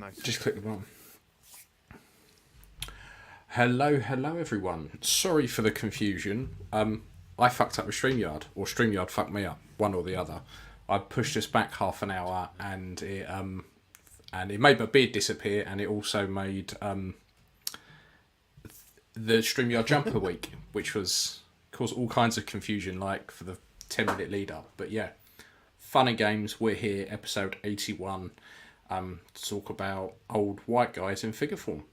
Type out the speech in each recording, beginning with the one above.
noticed. Just click the button. Hello, everyone. Sorry for the confusion. I fucked up with StreamYard, or StreamYard fucked me up, one or the other. I pushed us back half an hour, and it made my beard disappear, and it also made the StreamYard jumper week, which caused all kinds of confusion, like for the 10-minute lead up. But yeah, fun and games. We're here, episode 81, to talk about old white guys in figure form.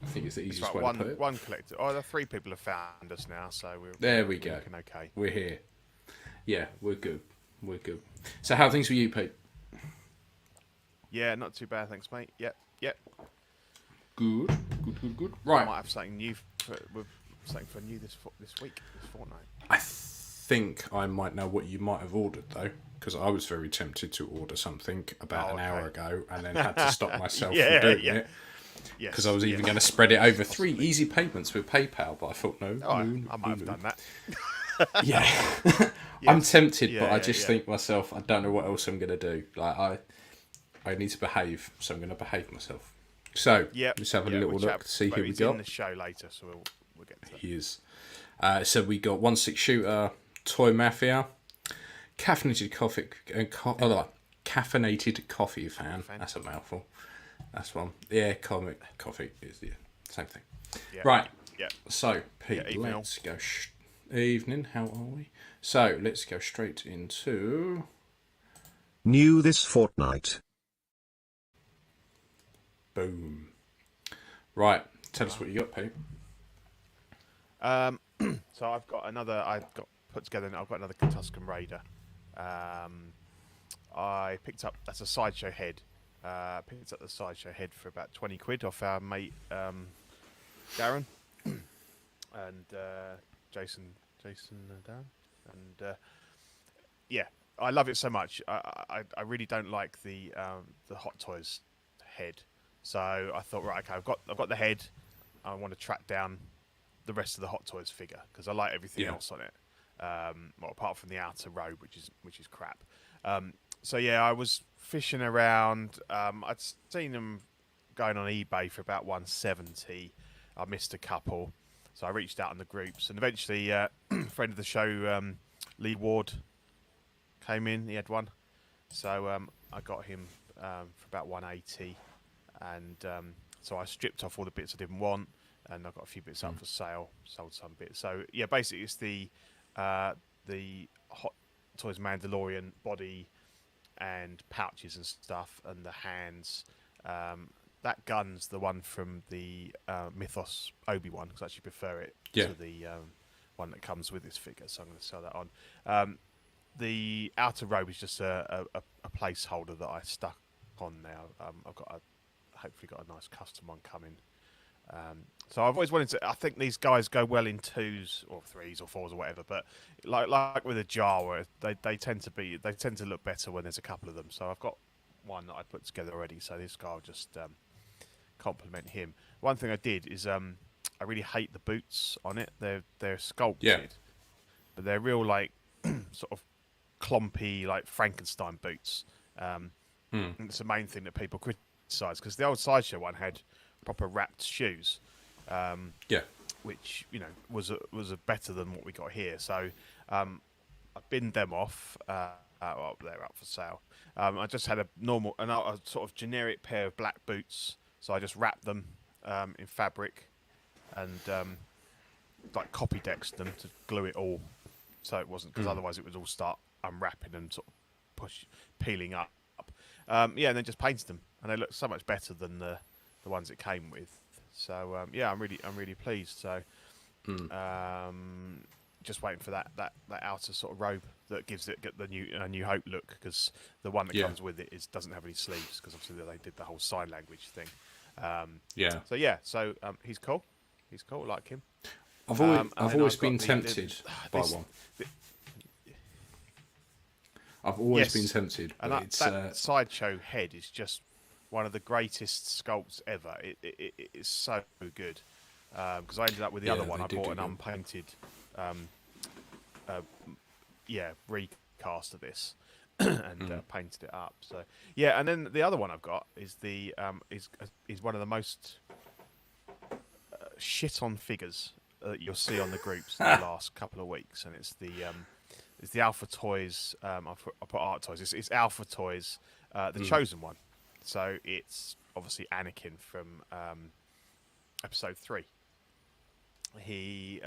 I think it's the easiest way to put it. One collector. Oh, the three people have found us now, so there we go. Looking okay. We're here. Yeah, we're good. So how are things with you, Pete? Yeah, not too bad, thanks, mate. Yep. Good. Right. I might have something new for new this week, this fortnight. I think I might know what you might have ordered, though, because I was very tempted to order something about an hour ago and then had to stop myself from doing it. Because I was even going to spread it over 3 easy payments with PayPal, but I thought, no. I might have done that. Yeah. I'm tempted, but I just think myself, I don't know what else I'm going to do. Like, I need to behave, so I'm going to behave myself. So, let's have a little look to see who we got. In the show later, so we'll get to that. He is. So we got 1/6 Shooter, Toy Mafia, Caffeinated Coffee fan. That's a mouthful. That's one. Yeah, coffee is the same thing. Yeah. Right. Yeah. So, Pete, let's go. Evening, how are we? So, let's go straight into... New this fortnight. Boom. Right. Tell us what you got, Pete. So I've got another Tuscan Raider. I picked up, that's a sideshow head. Picked up the sideshow head for about 20 quid off our mate Darren and Jason Darren, and I love it so much. I really don't like the Hot Toys head, so I thought, right, okay, I've got the head. I want to track down the rest of the Hot Toys figure because I like everything else on it. Well, apart from the outer robe, which is crap. So yeah, I was fishing around. I'd seen them going on eBay for about 170. I missed a couple, so I reached out in the groups, and eventually, friend of the show, Lee Ward, came in. He had one, so I got him for about 180, and so I stripped off all the bits I didn't want, and I got a few bits up for sale. Sold some bits. So yeah, basically it's the Hot Toys Mandalorian body and pouches and stuff, and the hands. That gun's the one from the Mythos Obi-Wan, because I actually prefer it to the one that comes with this figure, so I'm going to sell that on. The outer robe is just a placeholder that I stuck on now. I've hopefully got a nice custom one coming. So I've always wanted to. I think these guys go well in 2s or 3s or 4s or whatever. But like with a Jawa, they tend to look better when there's a couple of them. So I've got one that I put together already. So this guy will just compliment him. One thing I did is I really hate the boots on it. They're sculpted, but they're real like sort of clumpy like Frankenstein boots. It's the main thing that people criticise, because the old Sideshow one had proper wrapped shoes, which was a better than what we got here. So I binned them off. They're up for sale. I just had a sort of generic pair of black boots, so I just wrapped them in fabric and like copy dexed them to glue it all, so it wasn't, because otherwise it would all start unwrapping and sort of peeling up. And then just painted them, and they look so much better than the ones it came with. So I'm really pleased. So just waiting for that outer sort of robe that gives it the New Hope look, because the one that comes with it doesn't have any sleeves, because obviously they did the whole sign language thing. So he's cool. I like him. I've always been tempted by one. I've always been tempted, but and that sideshow head is just one of the greatest sculpts ever. It is so good, because I ended up with the other one. I bought an unpainted recast of this, and painted it up. So yeah, and then the other one I've got is the is one of the most shit on figures that you'll see on the groups in the last couple of weeks, and it's the Alpha Toys. I put Art Toys. It's Alpha Toys, the Chosen One. So it's obviously Anakin from Episode 3. He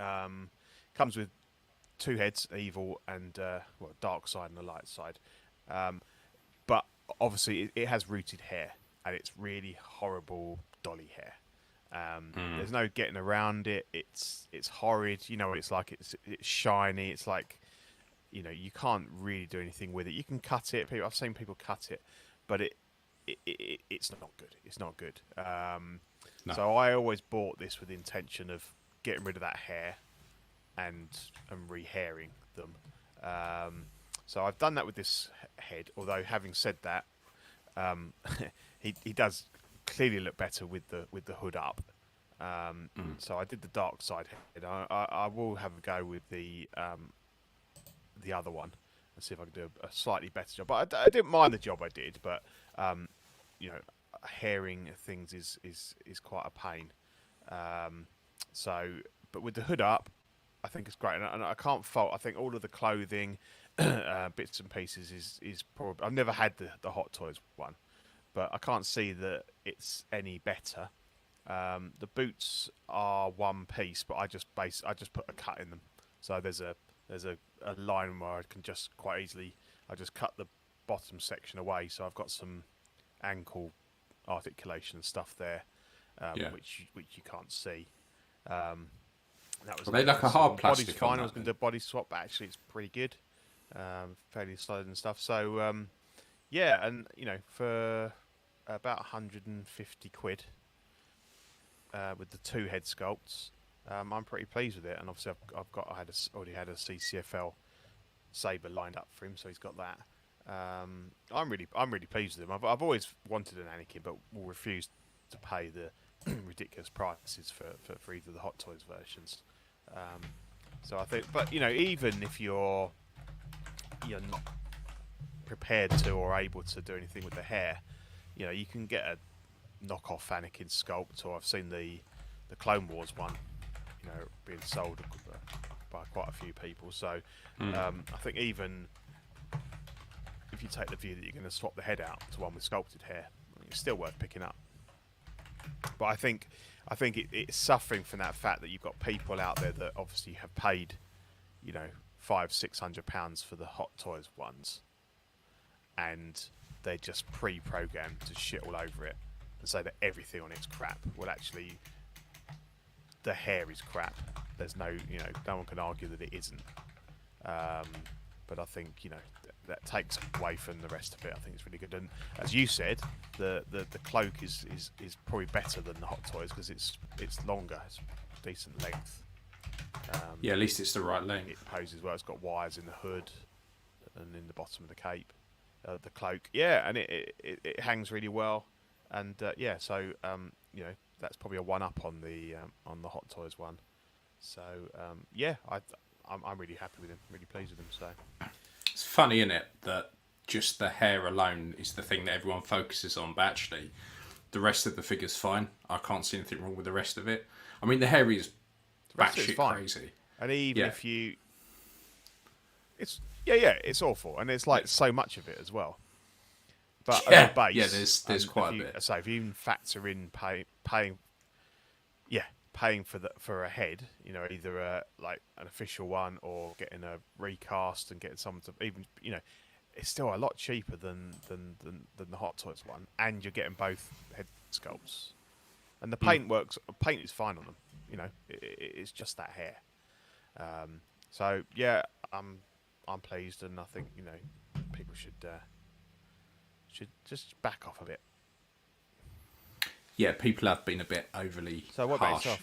comes with two heads, evil and dark side and the light side. But obviously it has rooted hair, and it's really horrible dolly hair. There's no getting around it. It's horrid. You know what it's like. It's shiny. It's like, you know, you can't really do anything with it. You can cut it. I've seen people cut it, but it's not good. It's not good. No. So I always bought this with the intention of getting rid of that hair and re-hairing them. So I've done that with this head. Although having said that, he does clearly look better with the hood up. So I did the dark side head. I will have a go with the other one and see if I can do a slightly better job. But I didn't mind the job I did. But you know, hairing things is quite a pain. But with the hood up, I think it's great, and I can't fault. I think all of the clothing, bits and pieces is probably. I've never had the Hot Toys one, but I can't see that it's any better. The boots are one piece, but I just put a cut in them. So there's a line where I can just quite easily. I just cut the bottom section away, so I've got some ankle articulation and stuff there, which you can't see. That was they like a hard plastic. Body's fine. I was going to do a body swap, but actually it's pretty good, fairly solid and stuff. So yeah, and you know, for about 150 quid with the two head sculpts, I'm pretty pleased with it. And obviously I already had a CCFL saber lined up for him, so he's got that. I'm really pleased with him. I've always wanted an Anakin, but will refuse to pay the ridiculous prices for either of the Hot Toys versions. So I think, but you know, even if you're not prepared to or able to do anything with the hair, you know, you can get a knockoff Anakin sculpt, or I've seen the Clone Wars one, you know, being sold by quite a few people. So I think even if you take the view that you're going to swap the head out to one with sculpted hair, it's still worth picking up. But I think it's suffering from that fact that you've got people out there that obviously have paid, you know, £500-600 for the Hot Toys ones, and they're just pre-programmed to shit all over it and say that everything on it's crap. Well, actually, the hair is crap. There's no one can argue that it isn't. But I think, you know, that takes away from the rest of it. I think it's really good. And as you said, the cloak is probably better than the Hot Toys because it's longer, it's decent length. Yeah, at least it's the right length. It poses well. It's got wires in the hood and in the bottom of the cape, the cloak. Yeah, and it hangs really well. And yeah, so you know, that's probably a one up on the Hot Toys one. So yeah, I'm really happy with him. Really pleased with him. So. It's funny, isn't it, that just the hair alone is the thing that everyone focuses on, but actually the rest of the figure's fine. I can't see anything wrong with the rest of it. I mean, the hair is batshit crazy. And even if you... It's awful. And it's like so much of it as well. But at the base... there's quite a bit. So if you even factor in paying for a head, you know, either like an official one or getting a recast and getting someone to even, you know, it's still a lot cheaper than the Hot Toys one, and you're getting both head sculpts, and the paint works. Paint is fine on them, you know. It's just that hair. So yeah, I'm pleased, and I think, you know, people should just back off a bit. Yeah, people have been a bit overly So what harsh. about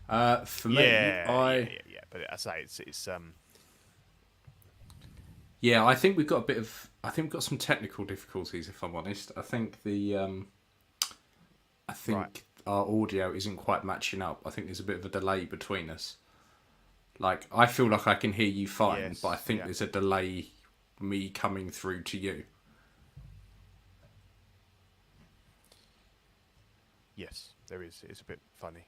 yourself? For me, yeah. But I say it's Yeah, I think we've got we've got some technical difficulties, if I'm honest. I think our audio isn't quite matching up. I think there's a bit of a delay between us. Like, I feel like I can hear you fine, Yes, but I think there's a delay me coming through to you? Yes, there is. It's a bit funny.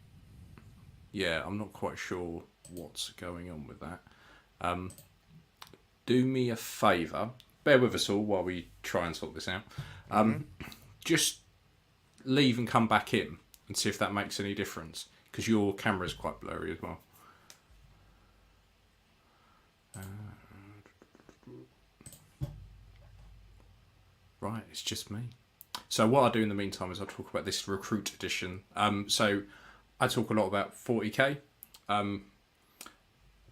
Yeah, I'm not quite sure what's going on with that. Do me a favour. Bear with us all while we try and sort this out. Just leave and come back in and see if that makes any difference. Because your camera's quite blurry as well. Right, it's just me. So what I'll do in the meantime is I'll talk about this Recruit Edition. So I talk a lot about 40k.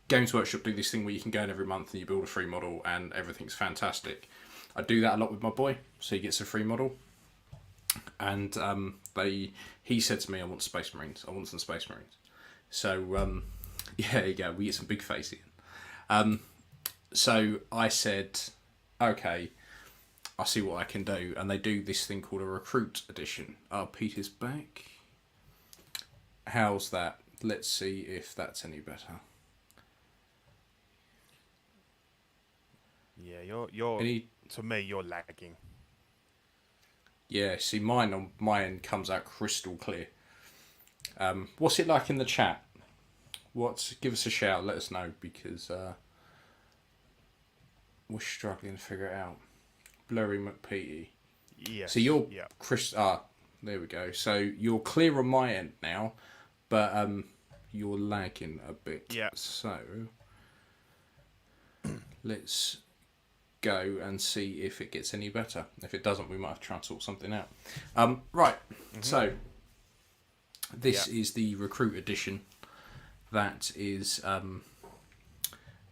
Games Workshop do this thing where you can go in every month and you build a free model and everything's fantastic. I do that a lot with my boy, so he gets a free model. And he said to me, I want Space Marines. I want some Space Marines. So yeah, there you go. We get some big face in. So I said, okay, I'll see what I can do. And they do this thing called a Recruit Edition. Oh, Peter's back. How's that? Let's see if that's any better. Yeah, you're to me, you're lagging. Yeah, see, mine on my end comes out crystal clear. What's it like in the chat? Give us a shout, let us know, because we're struggling to figure it out. Blurry McPeaty. Yeah. So you're there we go. So you're clear on my end now, but you're lagging a bit. Yeah. So let's go and see if it gets any better. If it doesn't, we might have to try and sort something out. Right. So this is the Recruit Edition. That is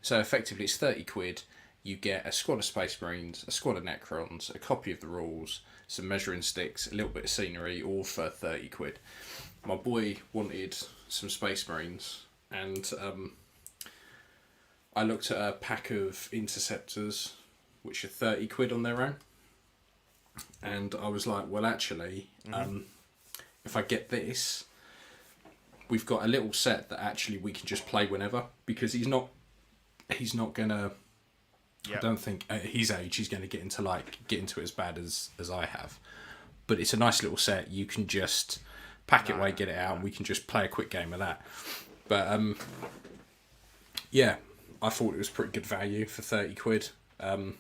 so effectively it's 30 quid. You get a squad of Space Marines, a squad of Necrons, a copy of the rules, some measuring sticks, a little bit of scenery, all for 30 quid. My boy wanted some Space Marines, and I looked at a pack of Interceptors, which are 30 quid on their own. And I was like, well, actually, if I get this, we've got a little set that actually we can just play whenever, because he's not gonna. Yep. I don't think at his age he's going to get into it as bad as I have. But it's a nice little set. You can just pack it away, get it out, and we can just play a quick game of that. But yeah, I thought it was pretty good value for 30 quid. Like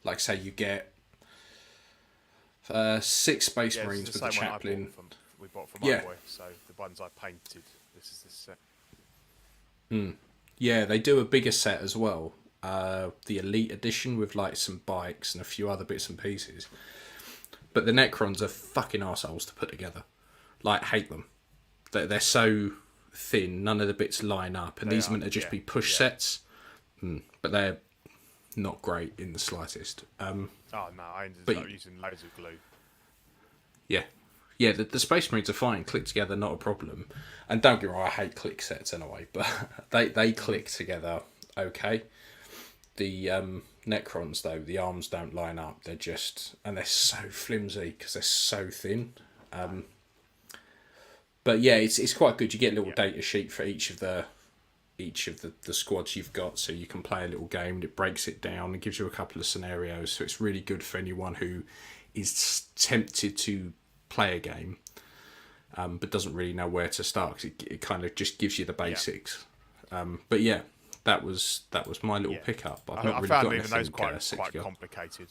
I say, you get 6 Space Marines with the Chaplain. We bought from my boy, so the ones I painted. This is this set. Yeah, they do a bigger set as well. The Elite Edition with like some bikes and a few other bits and pieces. But the Necrons are fucking arseholes to put together. Like, hate them. They're so thin, none of the bits line up, and these are meant to just be push sets. But they're not great in the slightest. I ended up using loads of glue. Yeah, the Space Marines are fine. Click together, not a problem. And don't get me wrong, I hate click sets anyway, but they click together okay. The Necrons, though, the arms don't line up. They're so flimsy because they're so thin. But yeah, it's quite good. You get a little data sheet for each of the squads you've got, so you can play a little game. And it breaks it down and gives you a couple of scenarios. So it's really good for anyone who is tempted to play a game, but doesn't really know where to start, because it kind of just gives you the basics. But yeah. That was my little pickup. I've not really got anything those quite complicated.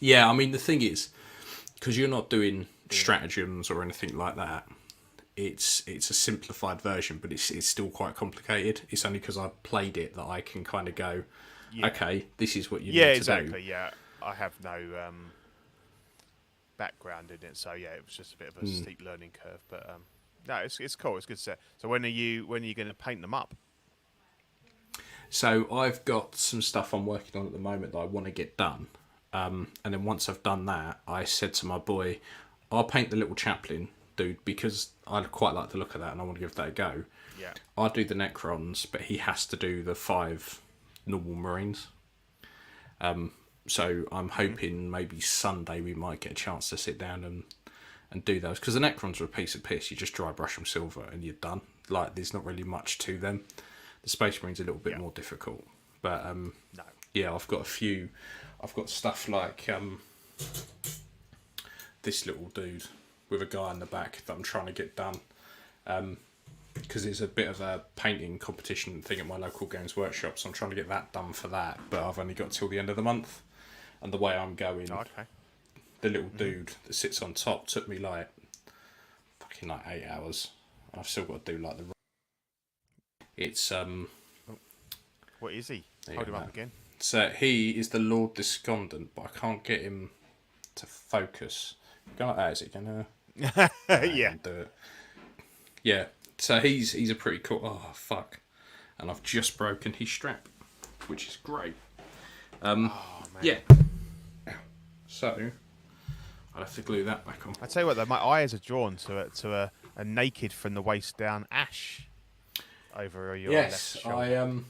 Yeah, I mean, the thing is, because you're not doing stratagems or anything like that, it's a simplified version, but it's still quite complicated. It's only because I've played it that I can kind of go, okay, this is what you need to do. Yeah, exactly. Yeah, I have no background in it, so yeah, it was just a bit of a steep learning curve, but. No, it's cool. It's a good set. So when are you going to paint them up? So I've got some stuff I'm working on at the moment that I want to get done. And then once I've done that, I said to my boy, I'll paint the little Chaplain dude, because I quite like the look of that and I want to give that a go. Yeah. I'll do the Necrons, but he has to do the 5 normal Marines. So I'm hoping maybe Sunday we might get a chance to sit down and do those, because the Necrons are a piece of piss. You just dry brush them silver and you're done. Like, there's not really much to them. The Space Marines are a little bit more difficult, But No. yeah, I've got a few. I've got stuff like this little dude with a guy in the back that I'm trying to get done. Because it's a bit of a painting competition thing at my local Games Workshop, so I'm trying to get that done for that. But I've only got till the end of the month, and the way I'm going, the little dude that sits on top took me like fucking like 8 hours. I've still got to do like the. It's What is he? There you Hold him go. up again. So he is the Lord Despondent, but I can't get him to focus. Go like that, is it gonna? Yeah. Do it. Yeah. So he's a pretty cool. Oh fuck! And I've just broken his strap, which is great. Oh, man. Yeah. So I'll have to glue that back on. I tell you what, though, my eyes are drawn to a naked from the waist down Ash over your left Yes, shoulder.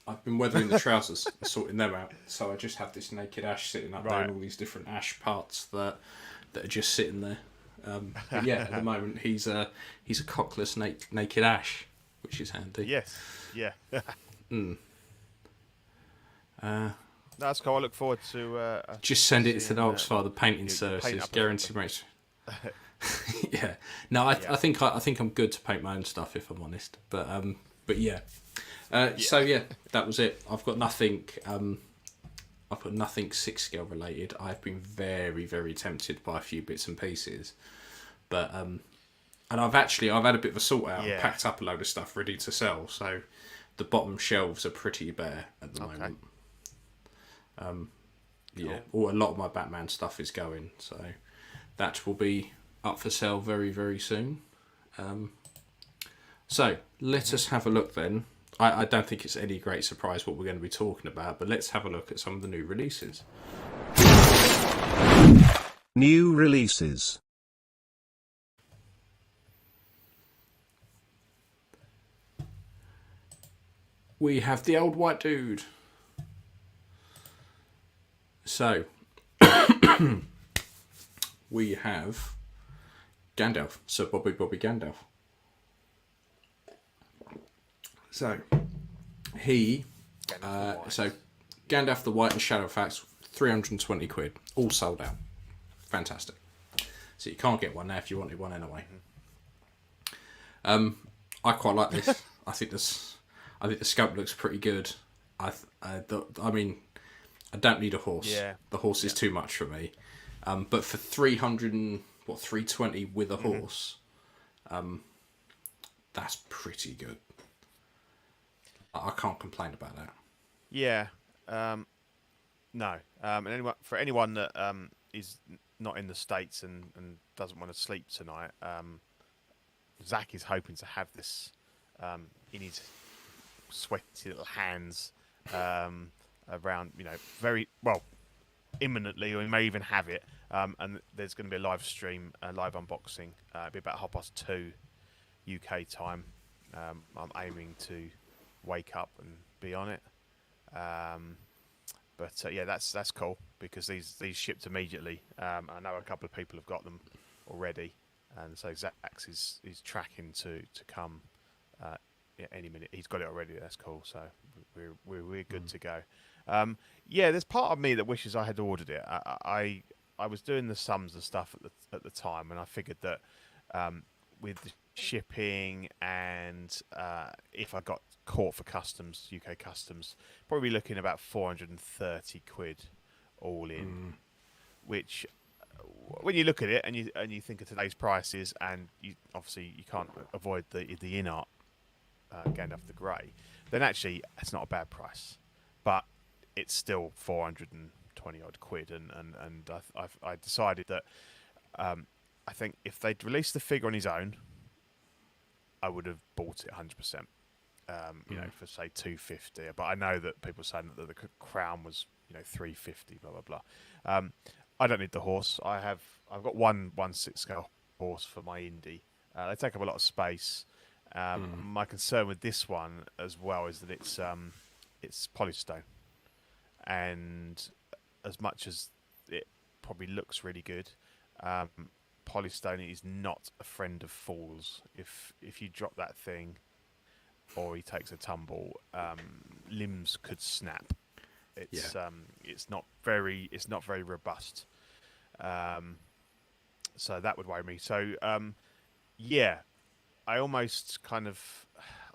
I've been weathering the trousers and sorting them out. So I just have this naked Ash sitting up there, and all these different Ash parts that are just sitting there. But yeah, at the moment he's a cockless naked Ash, which is handy. Yes. Yeah. That's cool. I look forward to. Just send it to seeing, the Oxford painting paint services. up Guaranteed rates. Yeah. No, I think I'm good to paint my own stuff if I'm honest. But yeah. So yeah, that was it. I've got nothing. I've got nothing 6 scale related. I've been very, very tempted by a few bits and pieces, but and I've had a bit of a sort out. And packed up a load of stuff ready to sell. So the bottom shelves are pretty bare at the moment. Yeah, or a lot of my Batman stuff is going, so that will be up for sale very, very soon. So let us have a look then. I don't think it's any great surprise what we're going to be talking about, but let's have a look at some of the new releases. New releases. We have the old white dude. So, we have Gandalf, Sir Bobby Gandalf. So, he, Gandalf the White and Shadowfax, 320 quid, all sold out. Fantastic. So you can't get one now if you wanted one anyway. I quite like this. I think the scope looks pretty good. I mean, I don't need a horse. Yeah. The horse is too much for me. But for 320 with a horse, that's pretty good. I can't complain about that. Yeah. No. And for anyone that is not in the States and doesn't want to sleep tonight, Zach is hoping to have this in his sweaty little hands around, very well, imminently, or he may even have it. And there's going to be a live stream, a live unboxing. It'll be about 2:30 UK time. I'm aiming to wake up and be on it. But yeah, that's cool because these shipped immediately. I know a couple of people have got them already, and so Zach is tracking to come any minute. He's got it already. That's cool. So we're good to go. Yeah, there's part of me that wishes I had ordered it. I was doing the sums of stuff at the time, and I figured that with the shipping and if I got caught for customs, UK customs, probably looking about 430 quid all in, which when you look at it and you think of today's prices, and you can't avoid the in-art Gandalf the Grey, then actually it's not a bad price, but it's still 420 odd quid, and I decided that I think if they'd released the figure on his own, I would have bought it 100%. For say 250, but I know that people are saying that the crown was 350, blah blah blah. I don't need the horse. I've got one 6 scale horse for my indie. They take up a lot of space. My concern with this one as well is that it's polystone, and as much as it probably looks really good, polystone is not a friend of fools. If you drop that thing, or he takes a tumble, limbs could snap. It's not very robust. So that would worry me. So yeah, I almost kind of,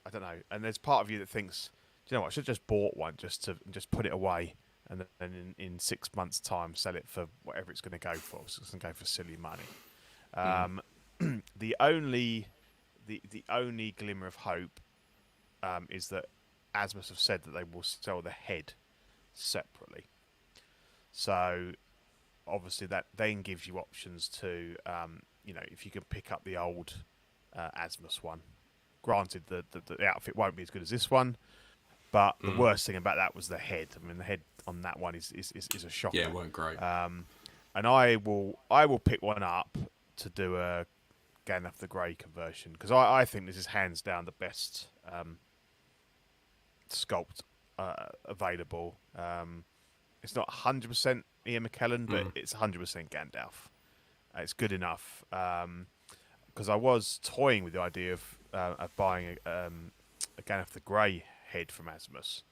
I don't know. And there's part of you that thinks, do you know what? I should have just bought one just put it away, and then in 6 months' time sell it for whatever it's going to go for. So it's going to go for silly money. The only glimmer of hope is that Asmus have said that they will sell the head separately. So obviously that then gives you options to, if you can pick up the old Asmus one. Granted, the outfit won't be as good as this one, but the worst thing about that was the head. I mean, the head on that one is a shocker. Yeah, it weren't great. And I will pick one up to do a Gandalf the Grey conversion, because I think this is hands down the best sculpt available. It's not 100% Ian McKellen, but it's 100% Gandalf. It's good enough. Because I was toying with the idea of buying a Gandalf the Grey head from Asmus,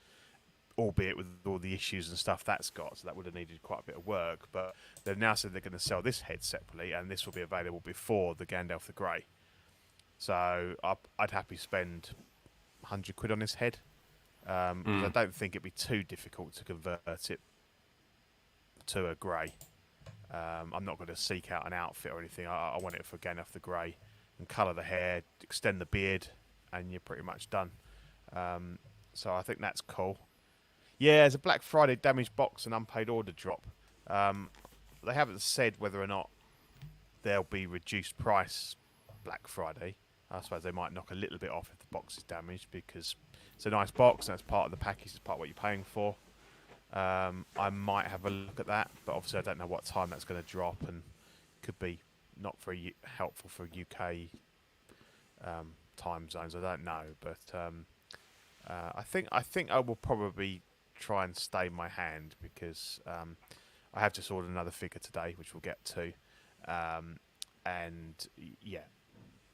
albeit with all the issues and stuff that's got, so that would have needed quite a bit of work. But they've now said they're going to sell this head separately, and this will be available before the Gandalf the Grey. So I'd happily spend £100 on this head. I don't think it'd be too difficult to convert it to a grey. I'm not going to seek out an outfit or anything. I want it for Gandalf the Grey, and colour the hair, extend the beard, and you're pretty much done. So I think that's cool. Yeah, there's a Black Friday damaged box and unpaid order drop. They haven't said whether or not there'll be reduced price Black Friday. I suppose they might knock a little bit off if the box is damaged, because it's a nice box and it's part of the package, it's part of what you're paying for. I might have a look at that, but obviously I don't know what time that's going to drop, and could be not very helpful for UK time zones. I don't know, but I think I will probably try and stay my hand, because I have just ordered another figure today, which we'll get to, and yeah,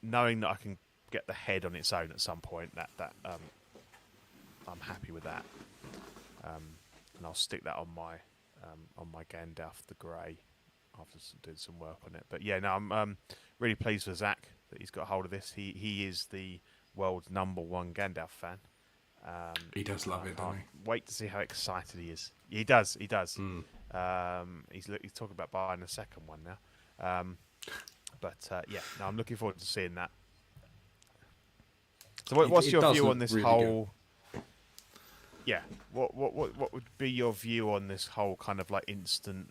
knowing that I can get the head on its own at some point, that I'm happy with that. And I'll stick that on my Gandalf the Grey after doing some work on it. But yeah, no, I'm really pleased with Zach that he's got hold of this. He is the world's #1 Gandalf fan. He does love it, doesn't he? Wait to see how excited he is. He does. He's talking about buying a second one now. Yeah, no, I'm looking forward to seeing that. So what's your view on this really whole? Yeah, what would be your view on this whole kind of like instant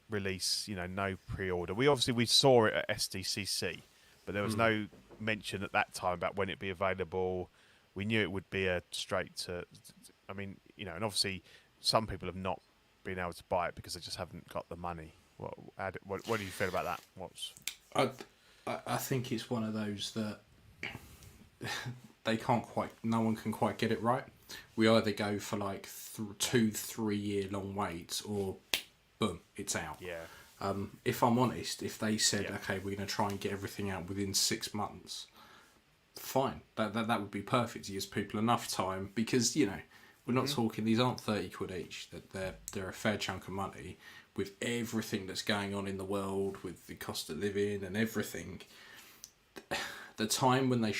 release? No pre-order. We saw it at SDCC, but there was no mention at that time about when it'd be available. We knew it would be a straight to. I mean, and obviously some people have not been able to buy it because they just haven't got the money. What do you feel about that? I think it's one of those that no one can quite get it right. We either go for like 2-3 year long waits, or boom, it's out. Yeah. If I'm honest, if they said, okay, we're going to try and get everything out within 6 months, fine. That would be perfect. It gives people enough time, because we're not talking. These aren't £30 each. That they're a fair chunk of money, with everything that's going on in the world, with the cost of living and everything. The time when they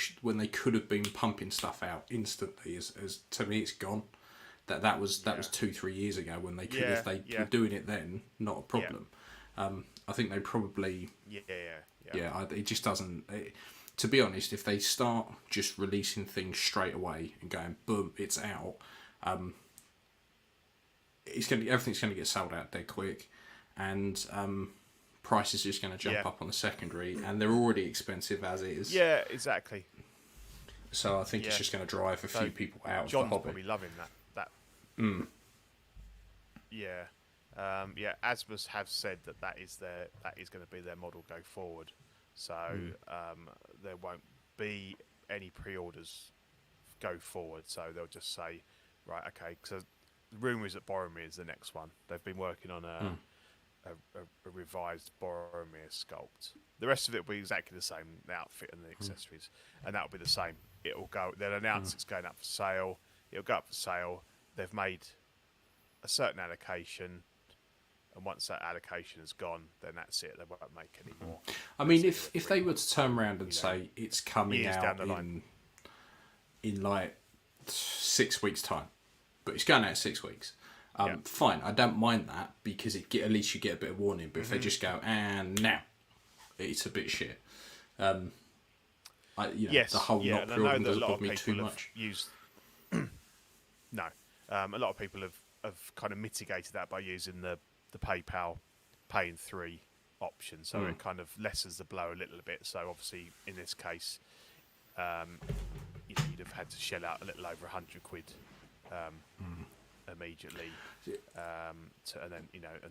could have been pumping stuff out instantly is to me, it's gone. That was 2-3 years ago, when they could, if they were doing it then, not a problem. I think they probably it just doesn't. To be honest, if they start just releasing things straight away and going boom, it's out, everything's gonna get sold out dead quick, and price is just going to jump up on the secondary, and they're already expensive as is. Yeah, exactly. So I think it's just going to drive a few people out of the hobby. John's probably loving that. Yeah. Asmus have said that is going to be their model go forward. So there won't be any pre-orders go forward. So they'll just say, right, okay. So the rumour is that Boromir is the next one. They've been working on a revised Boromir sculpt. The rest of it will be exactly the same, the outfit and the accessories, and that'll be the same. it'll go. They'll announce it's going up for sale. It'll go up for sale. They've made a certain allocation, and once that allocation is gone, then that's it. They won't make any more. I mean, if they were to turn around and say it's coming years out down the line. in like 6 weeks' time, but it's going out in 6 weeks. Yeah. Fine, I don't mind that because at least you get a bit of warning. But if they just go and now, it's a bit shit. The whole not pre-ordering doesn't bother me too much. No, a lot of people have kind of mitigated that by using the PayPal Pay in 3 option, so it kind of lessens the blow a little bit. So obviously, in this case, you'd have had to shell out a little over £100 immediately, and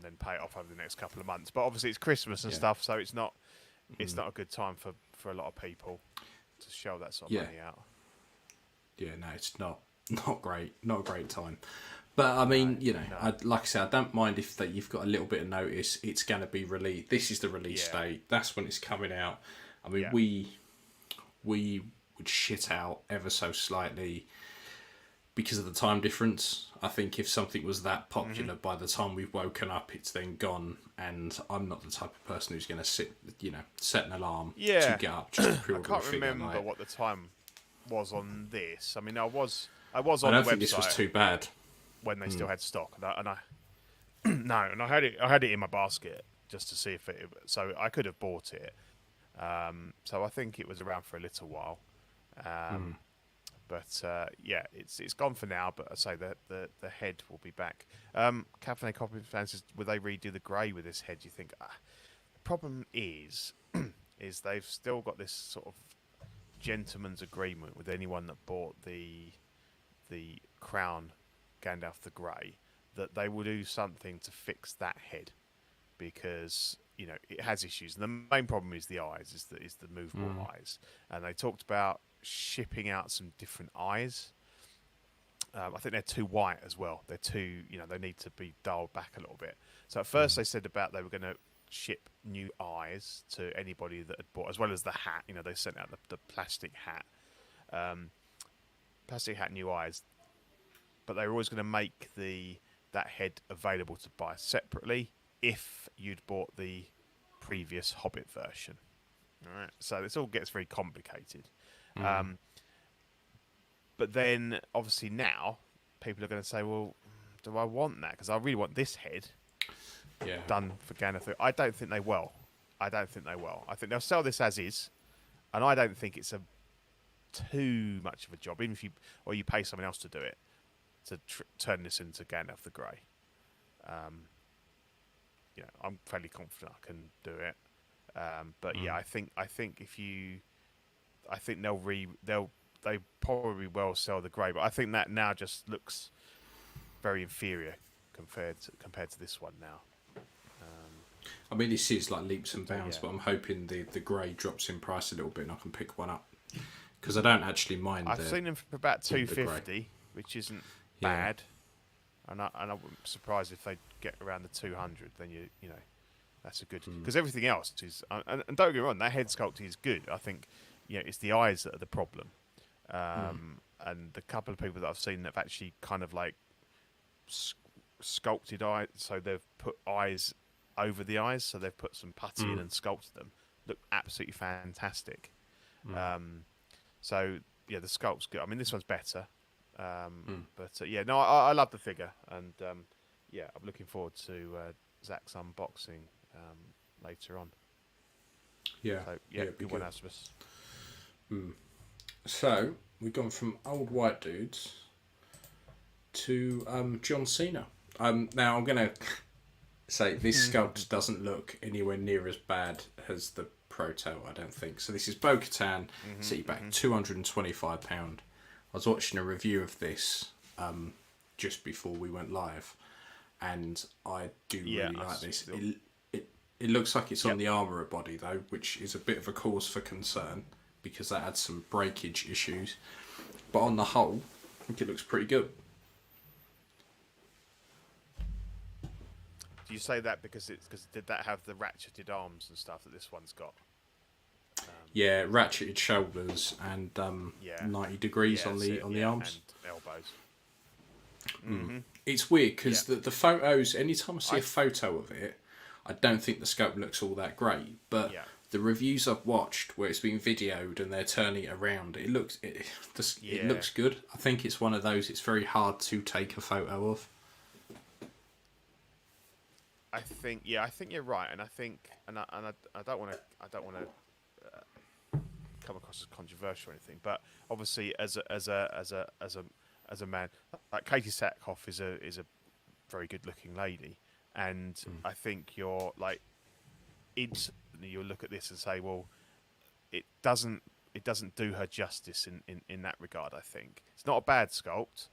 then pay it off over the next couple of months. But obviously, it's Christmas and stuff, so it's not a good time for a lot of people to shell that sort of money out. Yeah, no, it's not great, not a great time. But I mean, like I said, I don't mind if you've got a little bit of notice. It's going to be released. This is the release date. That's when it's coming out. I mean, we would shit out ever so slightly because of the time difference. I think if something was that popular, by the time we've woken up, it's then gone. And I'm not the type of person who's going to set an alarm to get up just to pre-order I can't remember what the time was on this. I mean, I was on the website. I don't think this was too bad when they still had stock, and I had it in my basket just to see if it. So I could have bought it. So I think it was around for a little while. But it's gone for now. But I say that the head will be back. Cafe Copy fans says, will they redo the grey with this head? You think? The problem is they've still got this sort of gentleman's agreement with anyone that bought the Crown Gandalf the Grey that they will do something to fix that head because it has issues. And the main problem is the eyes, is the movable eyes. And they talked about shipping out some different eyes. I think they're too white as well. They're too, they need to be dialed back a little bit. So at first they said about they were going to ship new eyes to anybody that had bought, as well as the hat. They sent out the plastic hat. Plastic hat, new eyes. But they were always going to make that head available to buy separately if you'd bought the previous Hobbit version. All right, so this all gets very complicated. But then, obviously, now people are going to say, "Well, do I want that? Because I really want this head done for Gandalf." I don't think they will. I think they'll sell this as is, and I don't think it's too much of a job, even if you pay someone else to do it, to turn this into Gandalf the Grey. I'm fairly confident I can do it. But I think they probably will sell the grey, but I think that now just looks very inferior compared to this one now. I mean, this is like leaps and bounds, but I'm hoping the grey drops in price a little bit and I can pick one up because I don't actually mind. I've seen them for about $250, which isn't bad, and I wouldn't be surprised if they get around the 200. Then that's a good, because everything else is, and don't get me wrong, that head sculpt is good. I think it's the eyes that are the problem, and the couple of people that I've seen that have actually kind of like sculpted eyes, so they've put eyes over the eyes, so they've put some putty in and sculpted them, look absolutely fantastic. So the sculpt's good. I mean, this one's better. But I love the figure, and I'm looking forward to Zach's unboxing later on. Good one, Asmus. So we've gone from old white dudes to John Cena. Now I'm gonna say this sculpt doesn't look anywhere near as bad as the Proto, I don't think. So this is Bo Katan, city back, £225. I was watching a review of this just before we went live, and I do really like this. It looks like it's on the armourer body though, which is a bit of a cause for concern because that had some breakage issues. But on the whole, I think it looks pretty good. Do you say that because did that have the ratcheted arms and stuff that this one's got? Yeah, ratcheted shoulders and Yeah. 90 degrees Yeah, on that's the it, on the yeah, arms. and elbows. Mm-hmm. It's weird because Yeah. the photos. Anytime I see I a photo of it, I don't think the scope looks all that great. But Yeah. the reviews I've watched where it's been videoed and they're turning it around, it looks it Yeah. looks good. I think it's one of those. It's very hard to take a photo of. I think you're right, and I think, I don't want to come across as controversial or anything, but obviously as a man, like Katie Sackhoff is a very good looking lady, and I think you're like instantly you'll look at this and say, well, it doesn't do her justice in that regard. I think it's not a bad sculpt,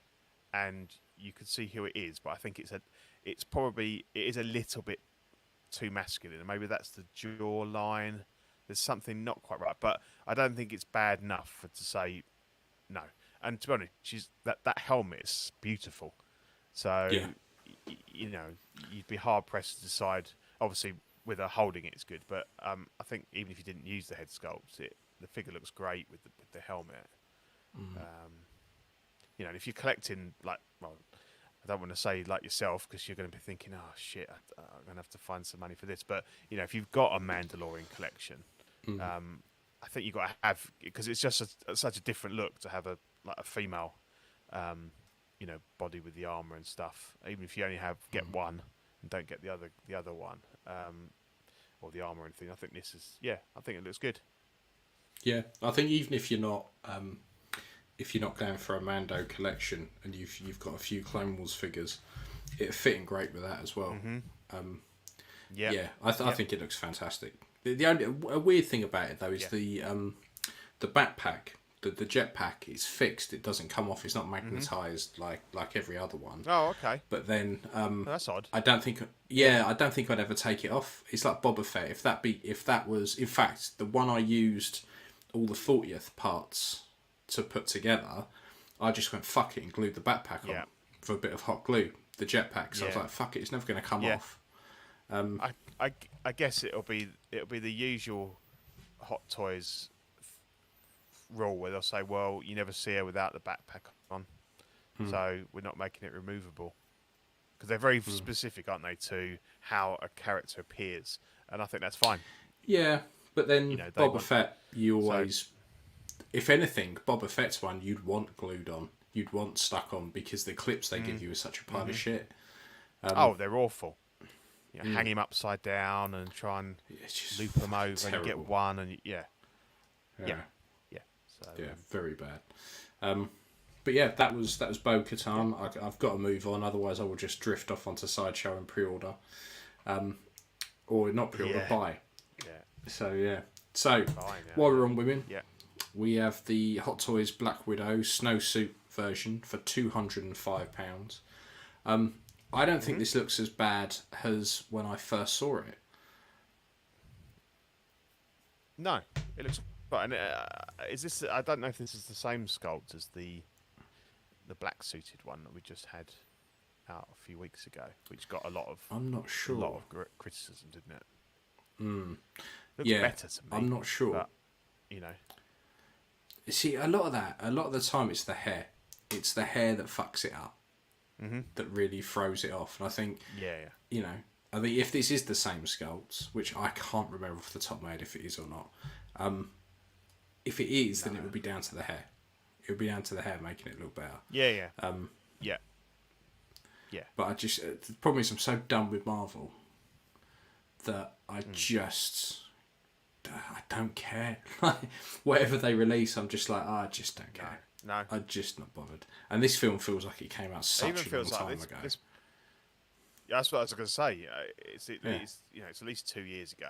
and you can see who it is, but I think it is a little bit too masculine, and maybe that's the jawline. There's something not quite right, but I don't think it's bad enough to say no. And to be honest, that helmet is beautiful. So Yeah. you know, you'd be hard pressed to decide. Obviously, with her holding it, it's good, but I think even if you didn't use the head sculpt, the figure looks great with the helmet. You know, and if you're collecting, like, well, I don't want to say like yourself because you're going to be thinking, oh shit, I'm going to have to find some money for this. But you know, if you've got a Mandalorian collection, I think you've got to have, because it's just such a different look to have a female, you know, body with the armor and stuff. Even if you only get one and don't get the other one, or the armor or anything. I think this is, I think it looks good. Yeah, I think even if you're not going for a Mando collection and you've got a few Clone Wars figures, it'd fit in great with that as well. I think it looks fantastic. The only a weird thing about it though is the backpack, the jetpack is fixed. It doesn't come off. It's not magnetized like every other one. Oh, okay. But then That's odd. I don't think I'd ever take it off. It's like Boba Fett. If that was in fact the one I used all the 40th parts to put together, I just went fuck it and glued the backpack on for a bit of hot glue, the jetpack. So I was like, fuck it, it's never going to come off. I guess it'll be the usual Hot Toys rule where they'll say, well, you never see her without the backpack on, so we're not making it removable, because they're very specific, aren't they, to how a character appears, and I think that's fine. Yeah, but then Boba Fett, you always, if anything, Boba Fett's one you'd want glued on, you'd want stuck on, because the clips they give you are such a pile of shit. They're awful. You know, hang him upside down and try and loop them over terrible. and get one, and So, very bad. But yeah, that was Bo Katan. I've got to move on, otherwise I will just drift off onto Sideshow and pre-order, or not pre-order, buy. Yeah. So yeah. So while we're on women, we have the Hot Toys Black Widow snowsuit version for £205. I don't think this looks as bad as when I first saw it. No, it looks. But is this? I don't know if this is the same sculpt as the black suited one that we just had out a few weeks ago, which got a lot of. I'm not sure. A lot of criticism, didn't it? Looks better to me. I'm not sure. But, you know. See, a lot of the time, it's the hair. It's the hair that fucks it up. That really throws it off. And I think, you know, I think if this is the same sculpts, which I can't remember off the top of my head if it is or not, if it is, then it would be down to the hair. It would be down to the hair making it look better. Yeah. But I just, the problem is I'm so done with Marvel that I don't care. Whatever they release, I'm just like, I just don't care. No. I'm just not bothered. And this film feels like it came out such a long time ago. That's what I was going to say. It's you know, it's at least 2 years ago,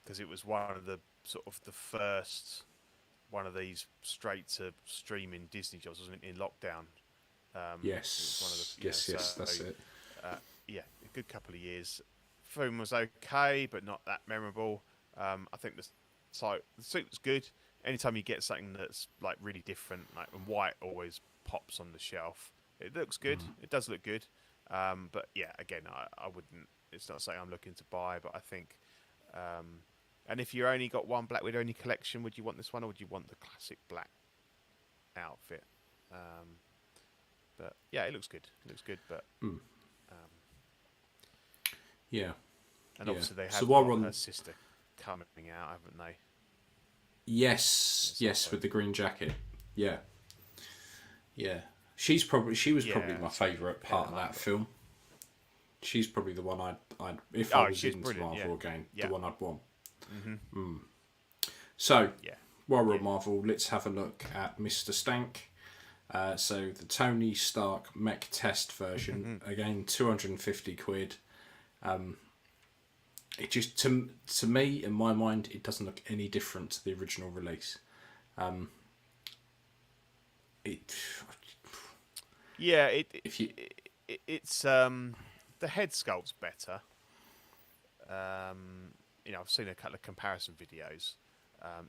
because it was one of the sort of the first one of these straight to streaming Disney jobs, wasn't it, in lockdown? Yes. One of the, yes, that's it. A good couple of years. Film was okay, but not that memorable. I think the suit was good. Anytime you get something that's like really different, like, and white always pops on the shelf. It looks good. It does look good. But yeah, again, I wouldn't. It's not something I'm looking to buy, but I think, And if you only got one Black Widow in your collection, would you want this one or would you want the classic black outfit? But yeah, it looks good. It looks good, but Yeah. and obviously they have So while got we're on... her sister coming out, haven't they? Yes, yes, with the green jacket. Yeah. Yeah. She was probably my favourite part of that film. She's probably the one I'd if I was into Marvel again, the one I'd want. So, while we're on Marvel, let's have a look at Mr. Stank. So the Tony Stark mech test version, again, 250 quid. It just, to me, in my mind, it doesn't look any different to the original release. It's the head sculpt's better. I've seen a couple of comparison videos.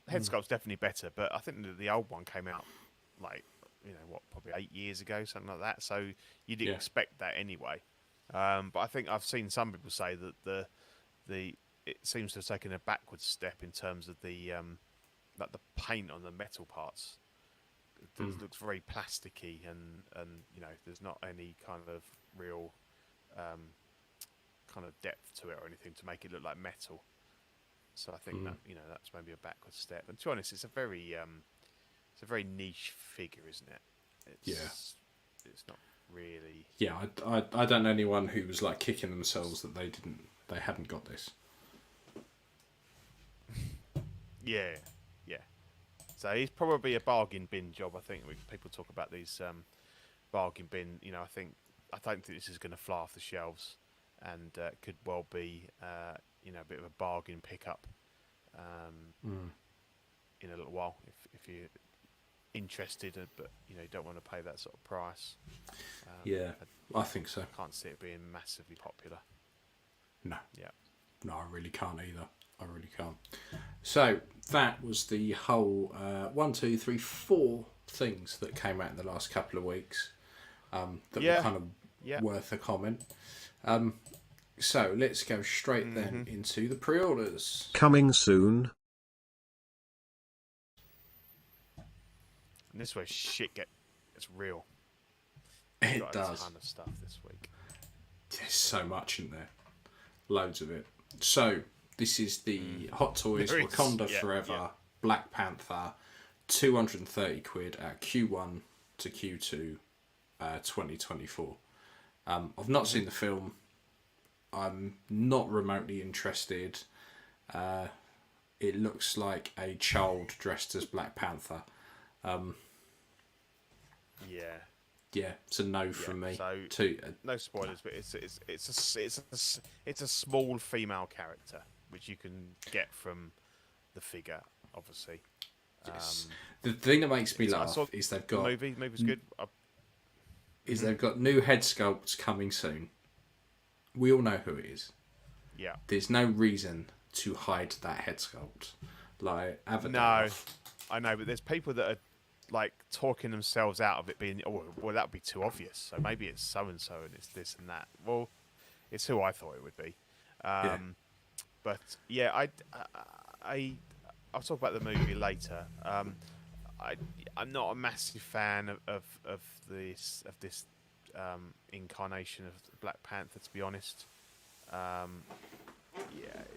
Head sculpt's definitely better, but I think the old one came out probably 8 years ago, something like that. So you'd expect that anyway. But I think I've seen some people say that it seems to have taken a backwards step in terms of the paint on the metal parts. It looks very plasticky, and there's not any kind of real kind of depth to it or anything to make it look like metal. So I think that that's maybe a backward step. And to be honest, it's a very niche figure, isn't it? It's not really. Yeah, I don't know anyone who was like kicking themselves that they hadn't got this. Yeah. So he's probably a bargain bin job. I think when people talk about these bargain bin, I don't think this is going to fly off the shelves, and could well be a bit of a bargain pickup in a little while if you're interested, but you don't want to pay that sort of price. I think so. I can't see it being massively popular. No. Yeah. No, I really can't either. I really can't. So that was the whole 1, 2, 3, 4 things that came out in the last couple of weeks that were kind of worth a comment. So let's go straight then into the pre-orders. Coming soon. And this is where shit gets real. It does. A ton of stuff this week. There's so much in there. Loads of it. So this is the Hot Toys Wakanda Forever Black Panther, 230 quid at Q1 to Q2 2024. I've not seen the film. I'm not remotely interested. It looks like a child dressed as Black Panther. Yeah, it's a no from me. So no spoilers, but it's a small female character which you can get from the figure, obviously. Yes. The thing that makes me laugh is they've got the movie's good. They've got new head sculpts coming soon. We all know who it is. Yeah. There's no reason to hide that head sculpt. Like Avatar. No, I know, but there's people that are like talking themselves out of it being, well, that would be too obvious. So maybe it's so and so, and it's this and that. Well, it's who I thought it would be. But yeah, I'll talk about the movie later. I'm not a massive fan of this incarnation of Black Panther, to be honest.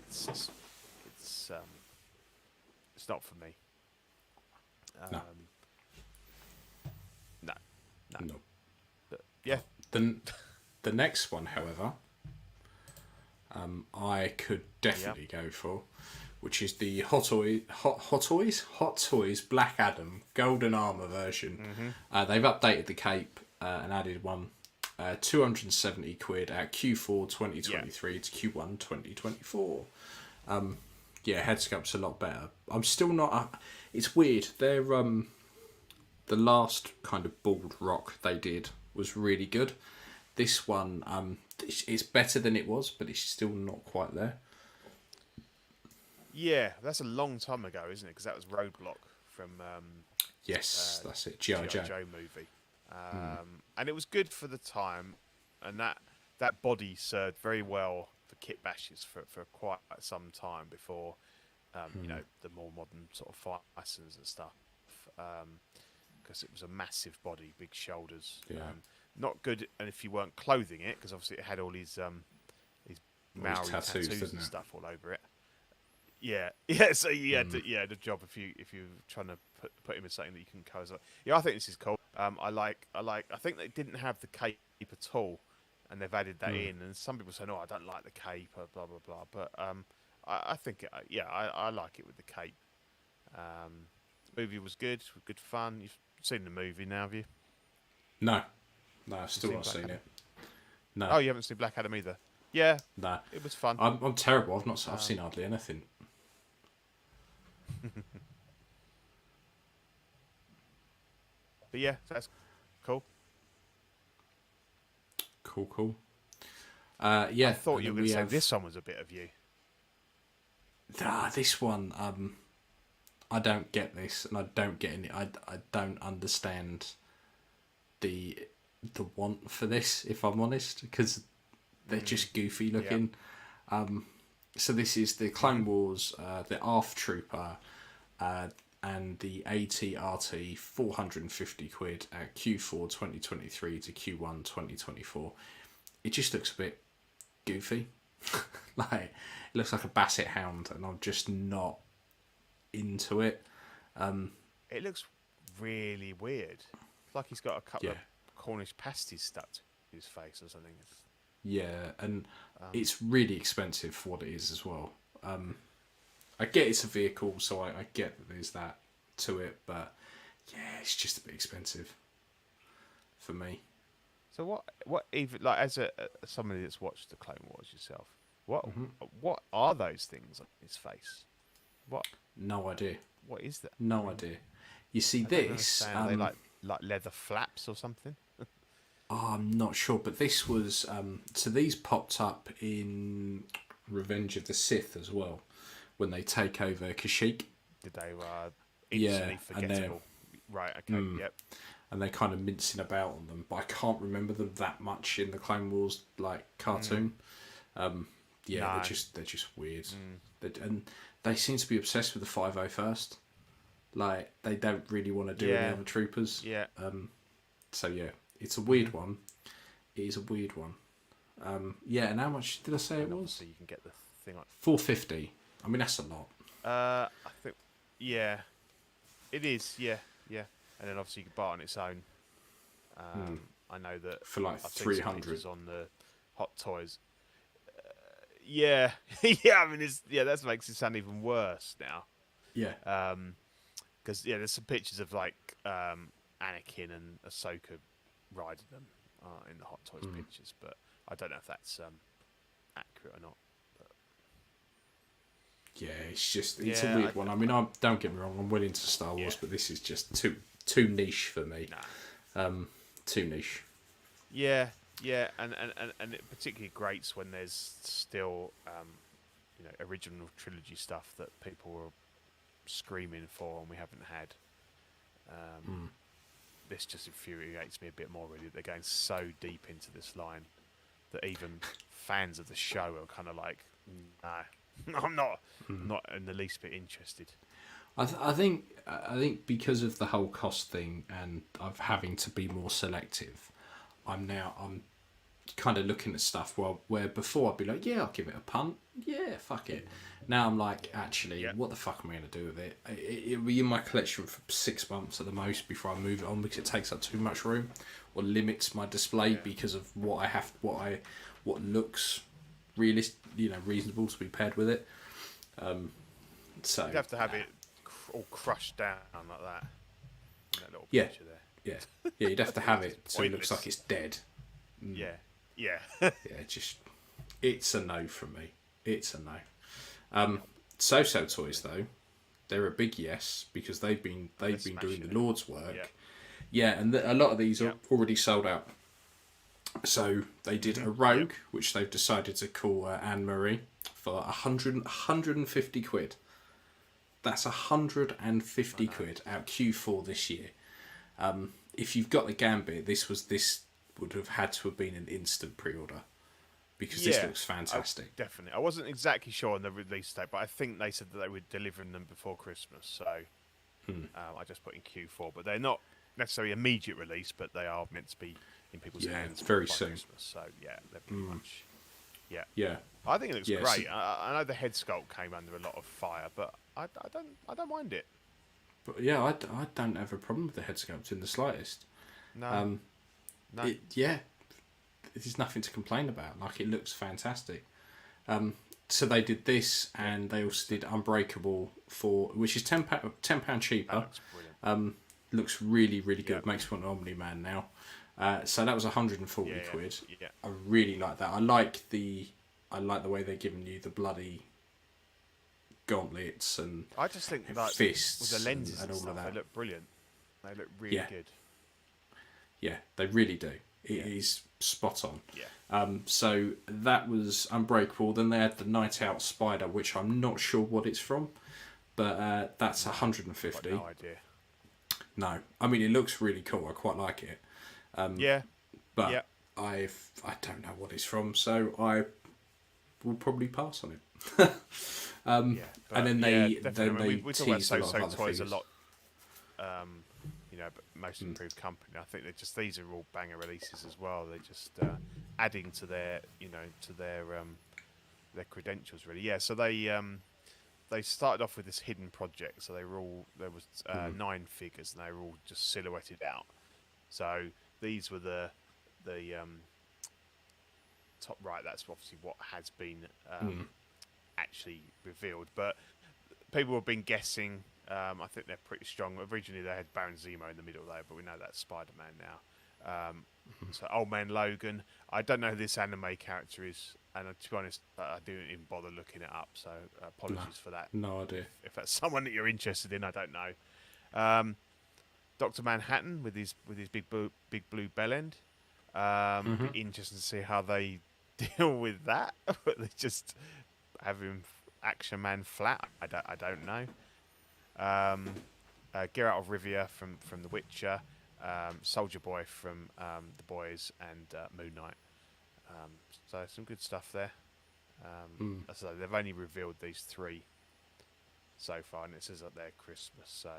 It's not for me. No. But, yeah. The next one, however, I could definitely go for, which is the Hot Toys Black Adam Golden Armor version. They've updated the cape and added one. 270 quid at Q4 2023 to Q1 2024. Head sculpt's a lot better. I'm still not. It's weird. They're the last kind of bald rock they did was really good. This one, it's better than it was, but it's still not quite there. Yeah, that's a long time ago, isn't it? Because that was Roadblock from yes, that's it. G.I. Joe movie. And it was good for the time, and that body served very well for kit bashes for quite some time before You know, the more modern sort of Phisons and stuff. Because it was a massive body, big shoulders. Yeah. Not good, and if you weren't clothing it, because obviously it had all his Maori tattoos didn't and it? stuff all over it. Yeah, yeah. So you had the job if you were trying to put him in something that you can cover. Yeah, I think this is cool. I think they didn't have the cape at all, and they've added that in. And some people say, no, I don't like the cape, blah blah blah. But I think I like it with the cape. The movie was good fun. You've seen the movie now, have you? No, I've still not seen it. No. Oh, you haven't seen Black Adam either? Yeah. No. It was fun. I'm terrible. I've seen hardly anything. But yeah, that's cool. Cool. Yeah. I thought you were going to say have... this one was a bit of you. This one, I don't get this, and I don't get any. I don't understand the want for this, if I'm honest, because they're just goofy looking. Yeah. So this is the Clone Wars, the ARF Trooper, and the AT-RT 450 quid at Q4 2023 to Q1 2024. It just looks a bit goofy. Like, it looks like a basset hound, and I'm just not into it. It looks really weird. It's like he's got a couple of Cornish pasties stuck to his face or something. Yeah, and it's really expensive for what it is as well. I get it's a vehicle, so I get that there's that to it, but yeah, it's just a bit expensive for me. So what even, like, as somebody that's watched the Clone Wars yourself, what are those things on his face? What? No idea. What is that? No idea. You see, this are they like leather flaps or something? I'm not sure, but this was so these popped up in Revenge of the Sith as well when they take over Kashyyyk. Did they instantly forgettable? Right. Okay. Yep. And they're kind of mincing about on them, but I can't remember them that much in the Clone Wars cartoon. They're just weird. And they seem to be obsessed with the 501st. Like, they don't really want to do any other troopers. Yeah. So yeah, it's a weird one. It is a weird one. And how much did I say it was? So you can get the thing like 450. I mean, that's a lot. I think, yeah, it is. Yeah. And then obviously you can buy it on its own. I know that for like I've 300 on the Hot Toys. Yeah. I mean, that makes it sound even worse now. Yeah. Because there's some pictures of like Anakin and Ahsoka riding them in the Hot Toys pictures, but I don't know if that's accurate or not. But... Yeah, it's a weird one. I mean, don't get me wrong, I'm well into Star Wars, but this is just too niche for me. Nah. Too niche. Yeah, and it particularly grates when there's still original trilogy stuff that people were screaming for and we haven't had. This just infuriates me a bit more, really. They're going so deep into this line that even fans of the show are kind of like, no, I'm not in the least bit interested. I think because of the whole cost thing and of having to be more selective, I'm kind of looking at stuff where before I'd be like, yeah, I'll give it a punt, yeah, fuck it. Now I'm like, actually, what the fuck am I going to do with it? It'll be in my collection for 6 months at the most before I move it on, because it takes up too much room or limits my display because of what looks reasonable to be paired with it. So you'd have to have it all crushed down like that. In that little picture there. Yeah, you'd have to have it so it looks like it's dead. Yeah. It's a no from me. It's a no. So Toys though, they're a big yes, because they've been doing the Lord's work. Yeah, and a lot of these are already sold out. So they did a Rogue, which they've decided to call Anne Marie, for 150 quid. That's 150 quid out Q4 this year. If you've got the Gambit, this would have had to have been an instant pre-order. because this looks fantastic. Definitely. I wasn't exactly sure on the release date, but I think they said that they were delivering them before Christmas. So I just put in Q4, but they're not necessarily immediate release, but they are meant to be in people's hands very by soon. Christmas. So yeah, they're pretty much. Yeah. Yeah. I think it looks Yeah, great. so- I know the head sculpt came under a lot of fire, but I don't mind it. But yeah, I don't have a problem with the head sculpt in the slightest. No. No. There's nothing to complain about. Like, it looks fantastic. So they did this, and they also did Unbreakable which is £10 cheaper. That looks brilliant. Looks really, really good. Yeah. Makes me want an Omni-Man now. So that was 140 quid. Yeah. I really like that. I like the way they're giving you the bloody gauntlets and I just think that fists with the lenses and and all stuff, of that. they look brilliant. They look really good. Yeah, they really do. It is spot on. Yeah. So that was Unbreakable. Then they had the Night Out Spider, which I'm not sure what it's from, but that's 150. Got no idea. No, I mean, it looks really cool. I quite like it. But I don't know what it's from, so I will probably pass on it. And then they we talk about teased a lot of So other Toys a figures. lot. But most improved company. I think these are all banger releases as well. They're just adding to their their credentials really. Yeah. So they started off with this hidden project. So there was 9 figures, and they were all just silhouetted out. So these were the top right. That's obviously what has been actually revealed. But people have been guessing. I think they're pretty strong. Originally, they had Baron Zemo in the middle there, but we know that's Spider-Man now. So Old Man Logan. I don't know who this anime character is, and to be honest, I didn't even bother looking it up. So apologies for that. No idea. If that's someone that you're interested in, I don't know. Dr. Manhattan with his big blue bell end. Be interesting to see how they deal with that. They just have him Action Man flat. I don't know. Geralt of Rivia from The Witcher, Soldier Boy from The Boys, and Moon Knight. So some good stuff there. So they've only revealed these 3 so far, and it says that they're Christmas. So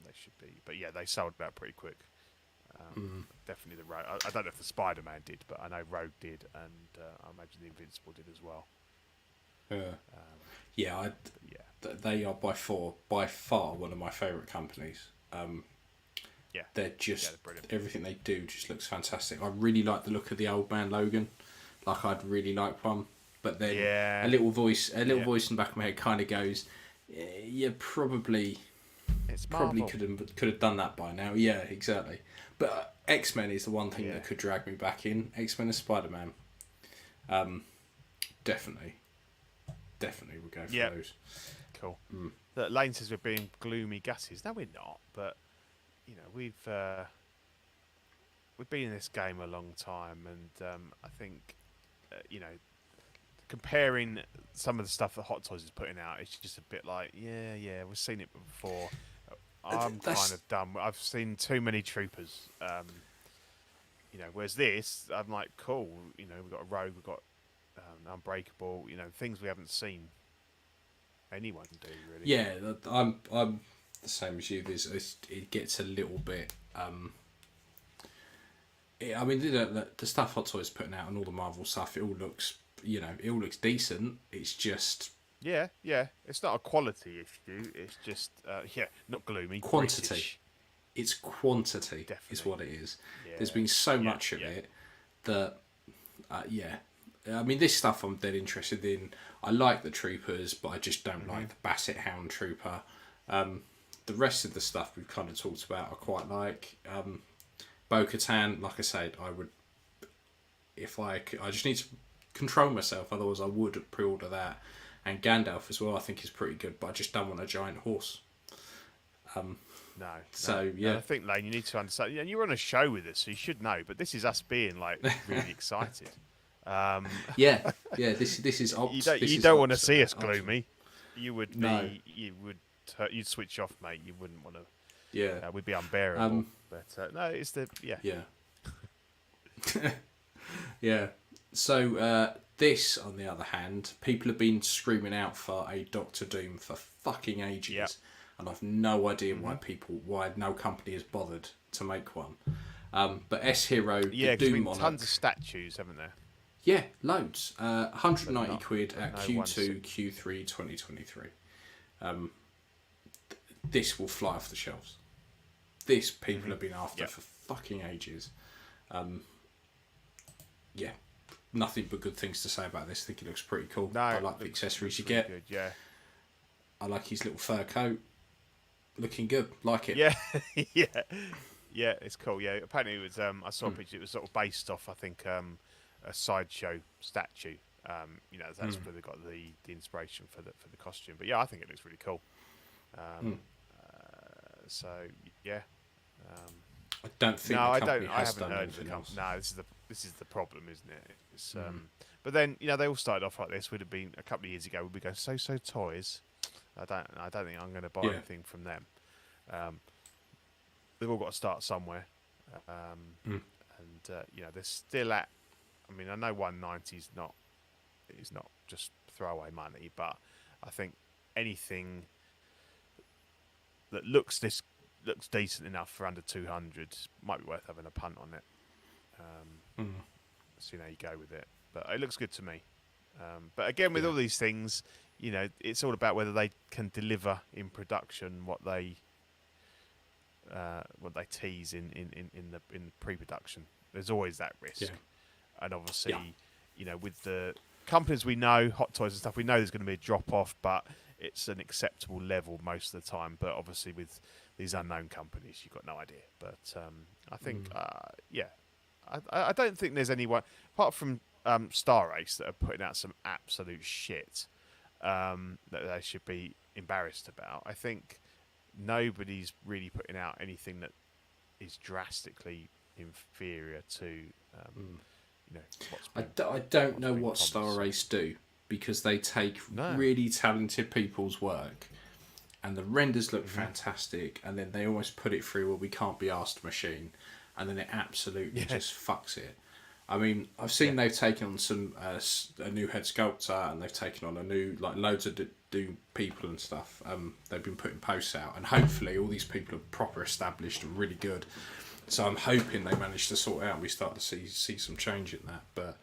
they should be. But yeah, they sold out pretty quick. Definitely the Rogue. I don't know if the Spider-Man did, but I know Rogue did, and I imagine the Invincible did as well. They are by far one of my favourite companies. They're just they're brilliant. Everything they do just looks fantastic. I really like the look of the Old Man Logan. Like, I'd really like one, but then a little voice in the back of my head kind of goes, "You probably could have done that by now." Yeah, exactly. But X-Men is the one thing that could drag me back in. X-Men and Spider-Man. Definitely we'll go for those. Cool. Lane says we're being gloomy Gussies. No, we're not. But we've been in this game a long time, and I think comparing some of the stuff that Hot Toys is putting out, it's just a bit like we've seen it before. I'm kind of done. I've seen too many troopers. Whereas this, I'm like, cool. We've got a Rogue, we've got Unbreakable. Things we haven't seen anyone do really. Yeah, I'm the same as you. It gets a little bit. I mean, the stuff Hot Toys putting out and all the Marvel stuff, it all looks decent. It's just It's not a quality issue. It's just not gloomy. Quantity. British. It's quantity. Definitely. Is what it is. Yeah. There's been so much of it that I mean, this stuff I'm dead interested in. I like the troopers, but I just don't like the Basset Hound Trooper. The rest of the stuff we've kind of talked about, I quite like. Bo Katan, like I said, I would, I just need to control myself, otherwise I would pre-order that. And Gandalf as well, I think is pretty good, but I just don't want a giant horse. I think, Lane, you need to understand. You're on a show with us, so you should know. But this is us being like really excited. This is ops. You don't want to see us gloomy. You would you'd switch off, mate. You wouldn't want to. Yeah, we'd be unbearable. But no, it's the yeah. So this, on the other hand, people have been screaming out for a Doctor Doom for fucking ages, Yep. and I've no idea why no company has bothered to make one. But S Hero, the Yeah, because Doom been Monarch, tons of statues, haven't there? yeah, loads. 190 not- quid but at no Q2, Q3 2023. This will fly off the shelves. This people have been after Yep. for fucking ages. Yeah, nothing but good things to say about this. I think it looks pretty cool. No, I like the accessories you really get. Good, yeah. I like his little fur coat. Looking good. Like it. Yeah, yeah, it's cool. Yeah, apparently it was. I saw a picture. It was sort of based off, I think, a sideshow statue. That's where they got the inspiration for the costume. But yeah, I think it looks really cool. So yeah. I don't think No, the I company don't. I has haven't done heard of anything the else. company. No, this is the problem, isn't it? It's, but then they all started off like this. Would have been a couple of years ago. We'd be going so toys. I don't think I'm going to buy Yeah. anything from them. They've all got to start somewhere, and they're still at. I mean, I know 190 is not just throwaway money, but I think anything that looks decent enough for under 200 might be worth having a punt on it. See how you go with it, but it looks good to me. But again, with all these things, it's all about whether they can deliver in production what they tease in the pre-production. There's always that risk, and obviously, with the companies we know, Hot Toys and stuff, we know there's going to be a drop off, but it's an acceptable level most of the time. But obviously, with these unknown companies, you've got no idea. But I think, I don't think there's anyone apart from Star Race that are putting out some absolute shit that they should be embarrassed about. I think nobody's really putting out anything that is drastically inferior to what's I don't know been what Star promised. Race do, because they take No. really talented people's work and the renders look fantastic, and then they almost put it through a we can't be asked machine, and then it absolutely just fucks it. I mean, I've seen they've taken on some a new head sculptor, and they've taken on a new loads of Doom people and stuff. They've been putting posts out, and hopefully all these people are proper established and really good. So I'm hoping they manage to sort out and we start to see some change in that. But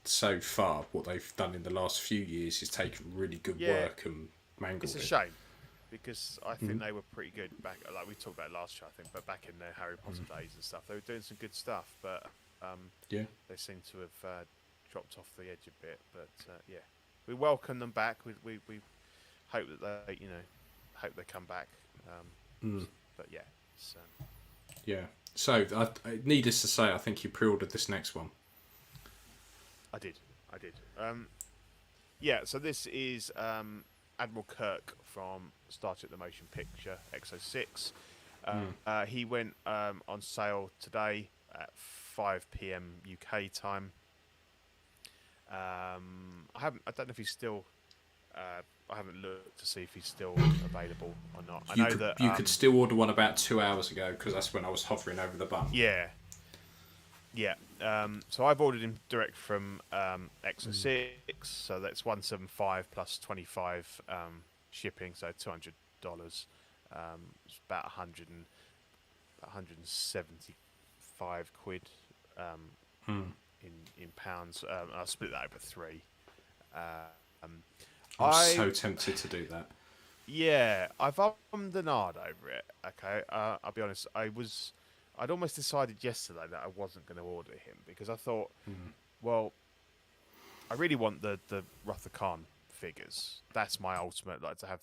so far, what they've done in the last few years is taken really good work and mangled It's a it. shame because I think they were pretty good back. Like we talked about last year, I think, but back in their Harry Potter days and stuff, they were doing some good stuff. But they seem to have dropped off the edge a bit. But we welcome them back. We hope that they hope they come back. But yeah, it's, Yeah. So, needless to say, I think you pre-ordered this next one. I did. So this is Admiral Kirk from Star Trek: The Motion Picture, XO6. He went on sale today at 5 p.m. UK time. I don't know if he's still. I haven't looked to see if he's still available or not. I know that you could still order one about 2 hours ago, because that's when I was hovering over the button. Yeah. So I've ordered him direct from XO6, so that's 175 plus 25 shipping, so $200. It's about 175 quid in pounds. I'll split that over 3. I'm so tempted to do that. Yeah, I've ummed and ahed over it. Okay, I'll be honest. I'd almost decided yesterday that I wasn't going to order him because I thought, well, I really want the Wrath of Khan figures. That's my ultimate. Like to have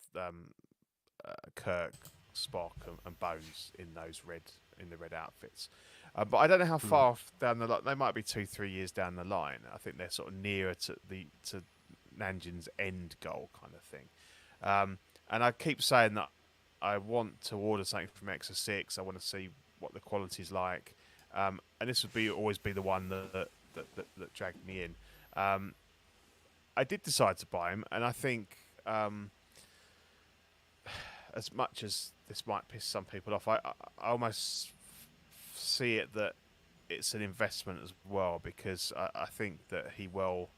Kirk, Spock, and Bones in the red outfits. But I don't know how far down the line. They might be 2-3 years down the line. I think they're sort of nearer to Nanjin's end goal kind of thing. And I keep saying that I want to order something from XO6. I want to see what the quality's like, and this would always be the one that dragged me in. I did decide to buy him, and I think as much as this might piss some people off, I almost see it that it's an investment as well, because I think that he will,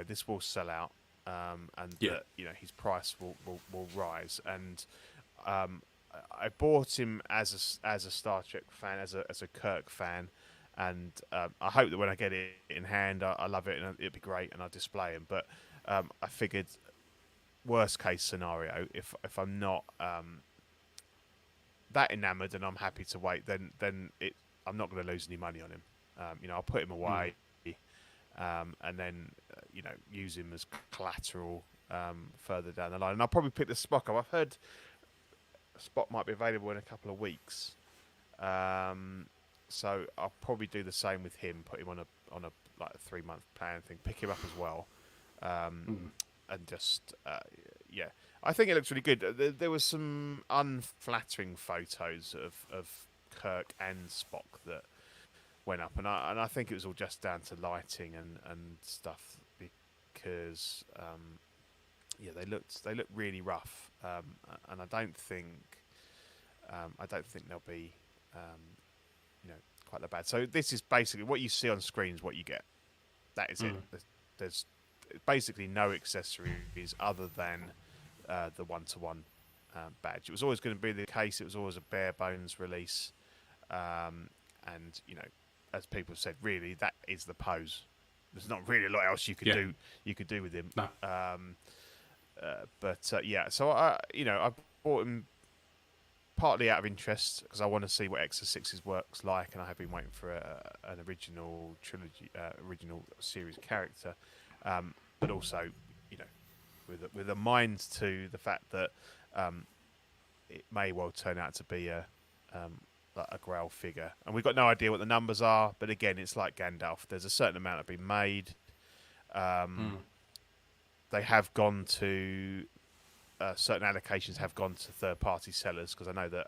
this will sell out, and that his price will rise. And I bought him as a Star Trek fan, as a Kirk fan, and I hope that when I get it in hand, I love it and it'll be great, and I'll display him. But I figured, worst case scenario, if I'm not that enamoured and I'm happy to wait, then I'm not going to lose any money on him. I'll put him away, and then use him as collateral further down the line. And I'll probably pick the Spock up. I've heard Spock might be available in a couple of weeks, so I'll probably do the same with him. Put him on a like a 3-month plan thing. Pick him up as well, and just I think it looks really good. There was some unflattering photos of Kirk and Spock that went up, and I think it was all just down to lighting and stuff, because they looked really rough, and I don't think they'll be quite that bad. So this is basically what you see on screen is what you get. That is it. There's basically no accessories other than the one-to-one badge. It was always going to be the case. It was always a bare bones release, and as people said, really that is the pose. There's not really a lot else you could do. You could do with him. No. So I bought him partly out of interest, because I want to see what Extra Sixes works like, and I have been waiting for an original trilogy, original series character, but also, with a mind to the fact that it may well turn out to be a Grail figure, and we've got no idea what the numbers are. But again, it's like Gandalf. There's a certain amount that have been made. They have gone to certain allocations have gone to third-party sellers, because I know that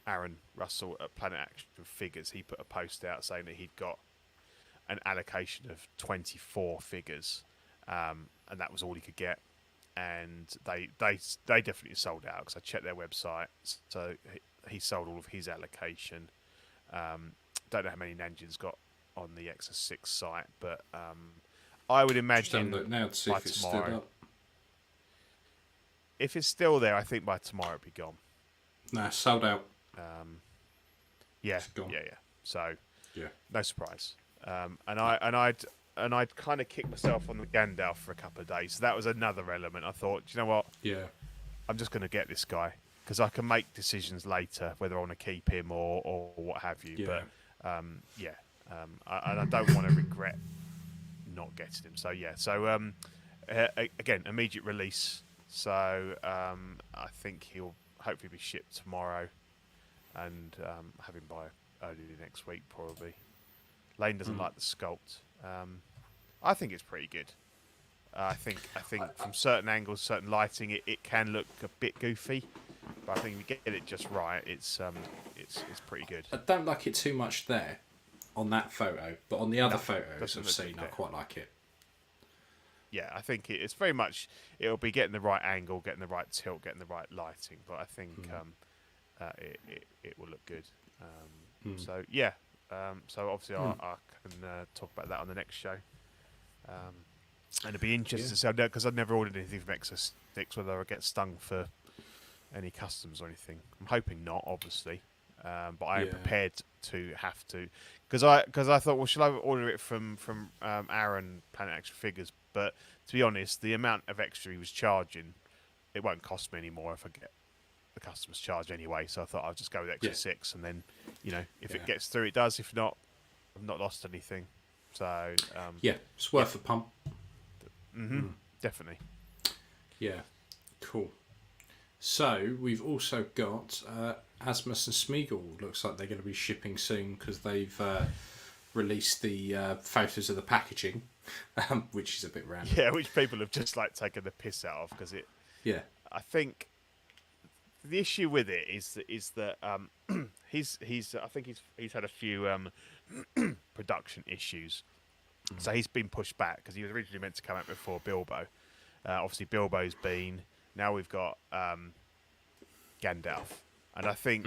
Aaron Russell at Planet Action Figures, he put a post out saying that he'd got an allocation of 24 figures, and that was all he could get. And they definitely sold out, because I checked their website. So he sold all of his allocation. Don't know how many Nanjin's got on the Extra 6 site, but I would imagine look now to see by if it's tomorrow, stood up. if it's still there, I think by tomorrow it'll be gone. Nah, sold out. Yeah, It's gone. yeah. So Yeah. no surprise. I'd kind of kicked myself on the Gandalf for a couple of days. So that was another element. I thought, do you know what? Yeah. I'm just going to get this guy, because I can make decisions later whether I want to keep him or what have you. Yeah. But I don't want to regret not getting him. So yeah. So again, immediate release. So I think he'll hopefully be shipped tomorrow, and have him by early next week probably. Lane doesn't like the sculpt. I think it's pretty good. I think from certain angles, certain lighting, it can look a bit goofy, but I think if you get it just right, it's pretty good. I don't like it too much there on that photo, but on the other photos doesn't I've look seen, good I there. quite like it. Yeah, I think it's very much, it'll be getting the right angle, getting the right tilt, getting the right lighting, but I think it will look good. So yeah, so obviously I can talk about that on the next show. And it'd be interesting to see, because I've never ordered anything from Exo 6, whether I get stung for any customs or anything. I'm hoping not, obviously, but I am prepared to have to, because I thought, well, shall I order it from Aaron Planet Action Figures? But to be honest, the amount of extra he was charging, it won't cost me anymore if I get the customer's charge anyway. So I thought I'll just go with Extra 6, and then if it gets through, it does. If not, I've not lost anything. So it's worth a pump. Definitely. Yeah, cool. So we've also got Asmus and Smeagol. Looks like they're going to be shipping soon, because they've released the photos of the packaging, which is a bit random. Yeah, which people have just taken the piss out of, because it. Yeah. I think the issue with it is that I think he's had a few production issues, so he's been pushed back, because he was originally meant to come out before Bilbo. Obviously, Bilbo's been. Now we've got Gandalf, and I think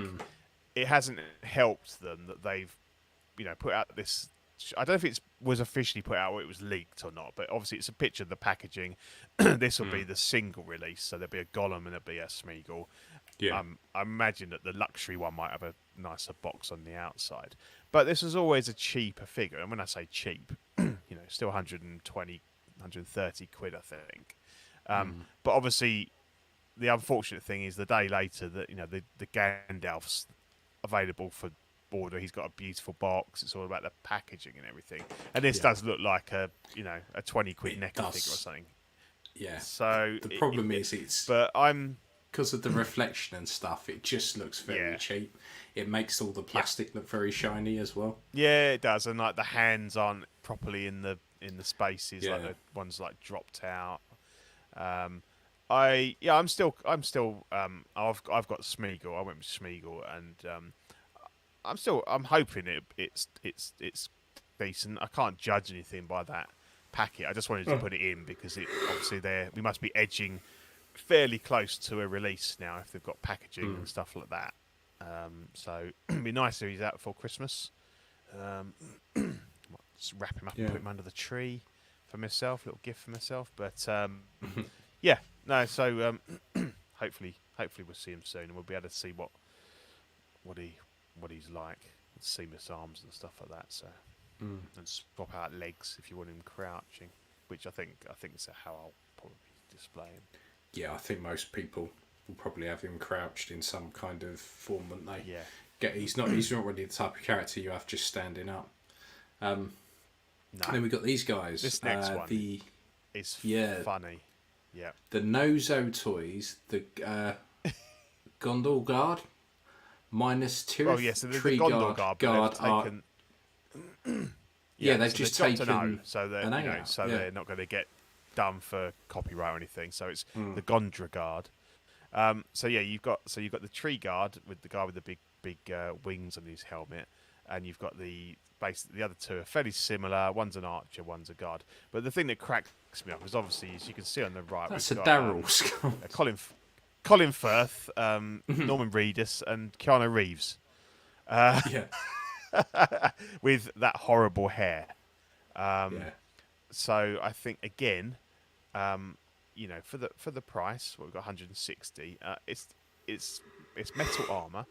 it hasn't helped them that they've put out this. I don't know if it was officially put out or it was leaked or not, but obviously it's a picture of the packaging. This will be the single release, so there'll be a Gollum and there'll be a Smeagol. Yeah. I imagine that the luxury one might have a nicer box on the outside, but this was always a cheaper figure. And when I say cheap, still 120, 130 quid, I think. But obviously, the unfortunate thing is the day later that the Gandalf's available for order. He's got a beautiful box. It's all about the packaging and everything. And this does look like a 20 quid Necker figure or something. Yeah. So the problem is it's but I'm because of the reflection and stuff. It just looks very cheap. It makes all the plastic look very shiny as well. Yeah, it does. And like the hands aren't properly in the spaces. Like the ones like dropped out. I'm still I've got Smeagol. I went with Smeagol, and I'm hoping it's decent. I can't judge anything by that packet. I just wanted to put it in because obviously we must be edging fairly close to a release now if they've got packaging and stuff like that. So it'd be nice if he's out before Christmas. Just wrap him up and put him under the tree for myself, a little gift for myself. But So hopefully we'll see him soon, and we'll be able to see what he's like, seamless arms and stuff like that. So and swap out legs if you want him crouching, which I think is how I'll probably display him. Yeah, I think most people will probably have him crouched in some kind of form, wouldn't they? Yeah. He's not really the type of character you have just standing up. No. And then we've got these guys. This next one is funny. Yeah. The Nozo toys, the Gondor guard, minus two. Oh yes, so the Gondor guard art. They've just taken an O, so they're they're not going to get done for copyright or anything. So it's the Gondor guard. You've got the tree guard with the guy with the big wings on his helmet, and you've got the other two are fairly similar. One's an archer, one's a guard. But the thing that cracks me up is obviously, as you can see on the right, that's we've a got, Daryl Scott. Colin Firth, Norman Reedus, and Keanu Reeves. With that horrible hair. So I think again, for the price, we've got 160. It's metal armor,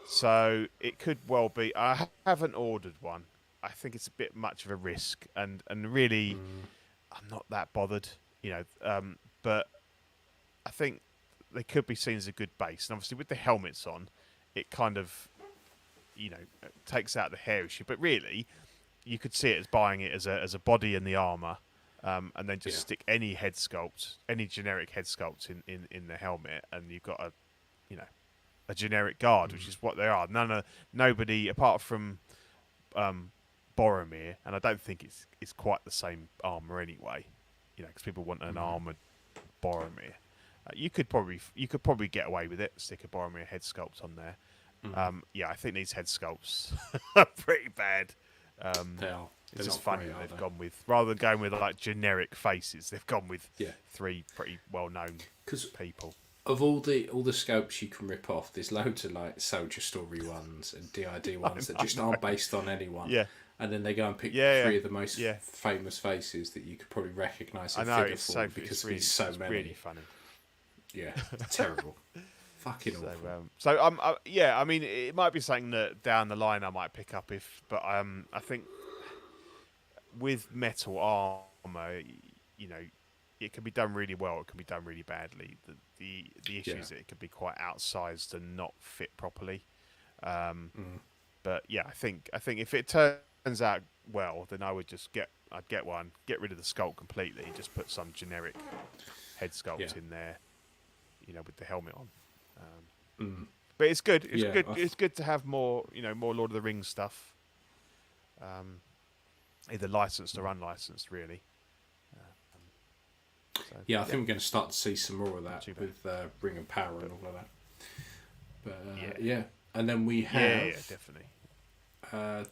so it could well be. I haven't ordered one. I think it's a bit much of a risk, and really, I'm not that bothered. But I think they could be seen as a good base, and obviously with the helmets on, it kind of takes out the hair issue. But really, you could see it as buying it as a body in the armor, and then just stick any head sculpt, any generic head sculpt in the helmet, and you've got a generic guard, which is what they are. Nobody apart from Boromir, and I don't think it's quite the same armor anyway. Because people want an armored Boromir. You could probably get away with it. Stick a Boromir head sculpt on there. I think these head sculpts are pretty bad. They are. It's just funny they've gone with, rather than going with like generic faces, they've gone with three pretty well-known people. Of all the sculpts you can rip off, there's loads of like Soldier Story ones and DID ones that just aren't based on anyone. Yeah. And then they go and pick three of the most famous faces that you could probably recognise in figure form because there's so many. Really funny. Yeah, terrible. Fucking awful. I mean, it might be something that down the line I might pick up but I think with metal armor, it can be done really well. It can be done really badly. The issue is that it can be quite outsized and not fit properly. But yeah, I think if it turns out well, then I'd get one, get rid of the sculpt completely, just put some generic head sculpt in there, with the helmet on. But it's good. It's good. It's good to have more, more Lord of the Rings stuff. Either licensed or unlicensed, really. I think we're going to start to see some more of that with Ring of Power and all of that. But and then we have definitely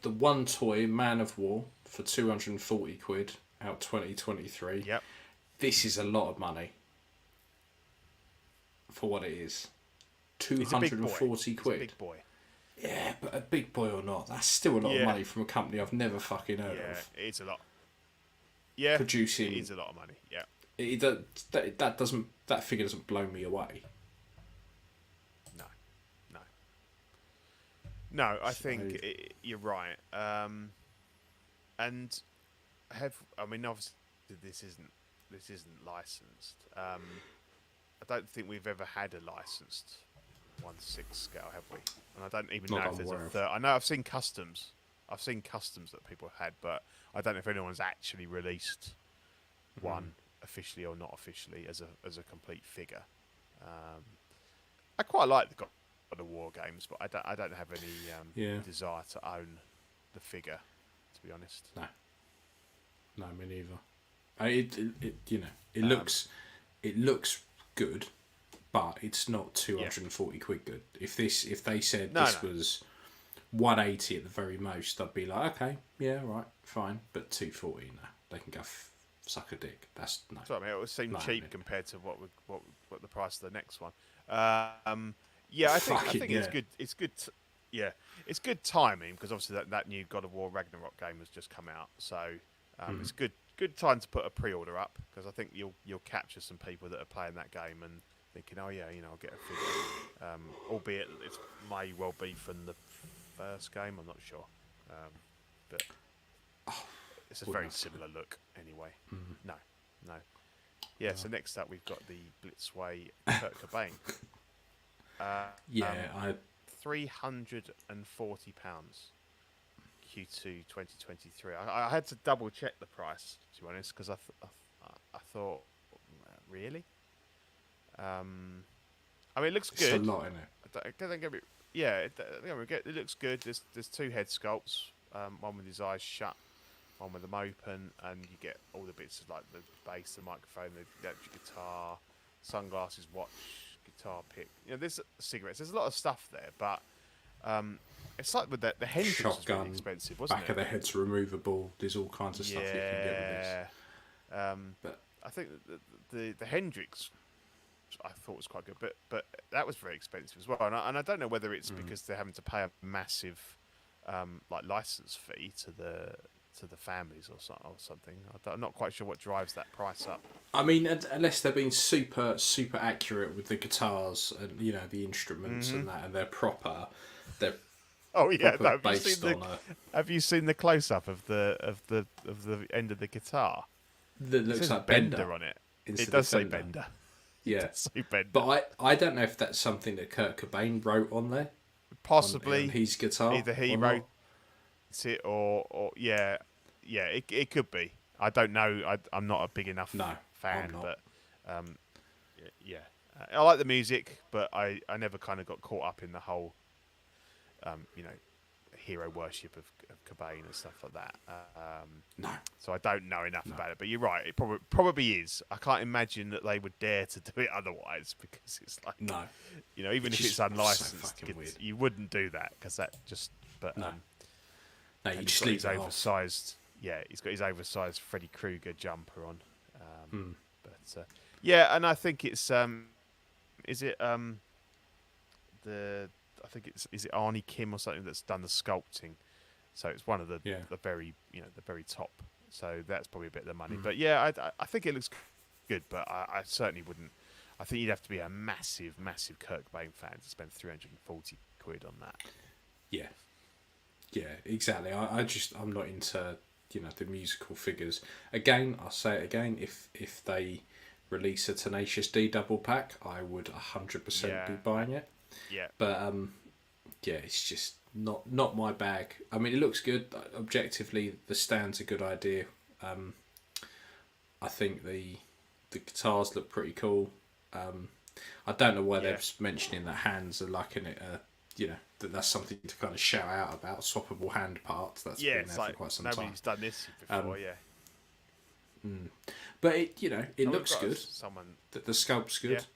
the one toy Man of War for 240 quid out 2023. Yep. This is a lot of money for what it is. 240 quid. It's a big boy. Yeah, but a big boy or not, that's still a lot of money from a company I've never fucking heard of. Yeah, it's a lot. Yeah, Producing, it is a lot of money. Yeah, that figure doesn't blow me away. no, no, no. I So, think you're right. And I mean, obviously, this isn't licensed. I don't think we've ever had a licensed 1/6 scale, have we? And I don't even Not know that if I'm there's a aware of. third. I know I've seen customs. I've seen customs that people have had, but I don't know if anyone's actually released one officially or not officially as a complete figure. I quite like the God of War games, but I don't have any desire to own the figure, to be honest. No, me neither. It looks good, but it's not 240 quid good. If they said this was 180 at the very most, I'd be like, okay, yeah, right, fine. But 240, no, they can go suck a dick. That's no. So I mean, it would seem cheap compared to what the price of the next one. Yeah, I think it's good. It's good. It's good timing because obviously that new God of War Ragnarok game has just come out, so it's good time to put a pre-order up because I think you'll capture some people that are playing that game and thinking, oh yeah, I'll get a figure. Albeit it may well be from the first game. I'm not sure, but it's a very similar look anyway. No. Yeah. So next up we've got the Blitzway Kurt Cobain. £340. Q2 2023. I had to double check the price, to be honest, because I thought, really? I mean, it looks good. It's a lot, isn't it? It looks good. There's two head sculpts, one with his eyes shut, one with them open, and you get all the bits of like the bass, the microphone, the electric guitar, sunglasses, watch, guitar pick. There's cigarettes. There's a lot of stuff there, but it's like with the Hendrix was really expensive, wasn't it? Back of the head's removable. There's all kinds of stuff you can get with this. But I think the Hendrix I thought was quite good, but that was very expensive as well. And I don't know whether it's because they're having to pay a massive like license fee to the families or something. I'm not quite sure what drives that price up. I mean, unless they're being super accurate with the guitars and the instruments and that, and they're proper. Oh yeah, no, have you seen the close up of the end of the guitar? That looks like Bender on it. It does say Bender. Yeah, it does say Bender. But I don't know if that's something that Kurt Cobain wrote on there. Possibly on his guitar. Either he wrote it or it could be. I don't know. I'm not a big enough fan, but yeah. I like the music, but I never kind of got caught up in the whole hero worship of Cobain and stuff like that. No. So I don't know enough about it. But you're right. It probably is. I can't imagine that they would dare to do it otherwise because it's like even if it's unlicensed, so you wouldn't do that because that just. But no, you he's just got leave his it oversized. Yeah, he's got his oversized Freddy Krueger jumper on. But and I think it's is it I think is it Arnie Kim or something that's done the sculpting, so it's one of the very the very top. So that's probably a bit of the money. But yeah, I think it looks good, but I certainly wouldn't. I think you'd have to be a massive Kurt Cobain fan to spend 340 quid on that. Yeah, exactly. I'm not into the musical figures. Again, I'll say it again. If they release a Tenacious D double pack, I would 100% be buying it. Yeah. But it's just not my bag. I mean, it looks good. Objectively, the stand's a good idea. I think the guitars look pretty cool. I don't know why they're mentioning that hands are like in it. That's something to kind of shout out about. Swappable hand parts. That's been there for quite some time. Nobody's done this before. But it looks good. Someone the sculpt's good.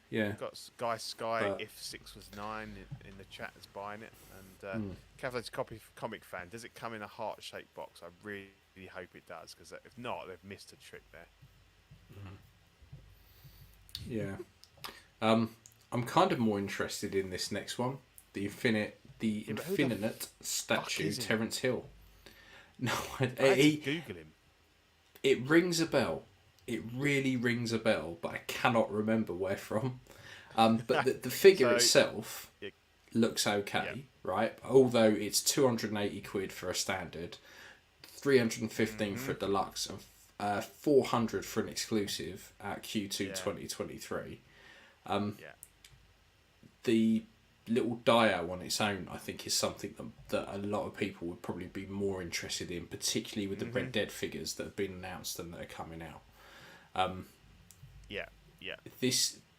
Yeah. We've got Sky if 6 was 9 in the chat is buying it, and Cavaliers comic fan. Does it come in a heart-shaped box? I really hope it does, because if not, they've missed a trick there. Yeah. I'm kind of more interested in this next one. the Yeah, but who the Infinite statue, is he? Terence Hill. No, I had to Google him. it rings a bell. It really rings a bell, but I cannot remember where from. But the figure So, itself it- looks okay, yeah. right? Although it's 280 quid for a standard, 315 for a deluxe, and 400 for an exclusive at Q2 Yeah. 2023. Yeah. The little Dio on its own, I think, is something that a lot of people would probably be more interested in, particularly with the Red Dead figures that have been announced and that are coming out. Yeah. Yeah.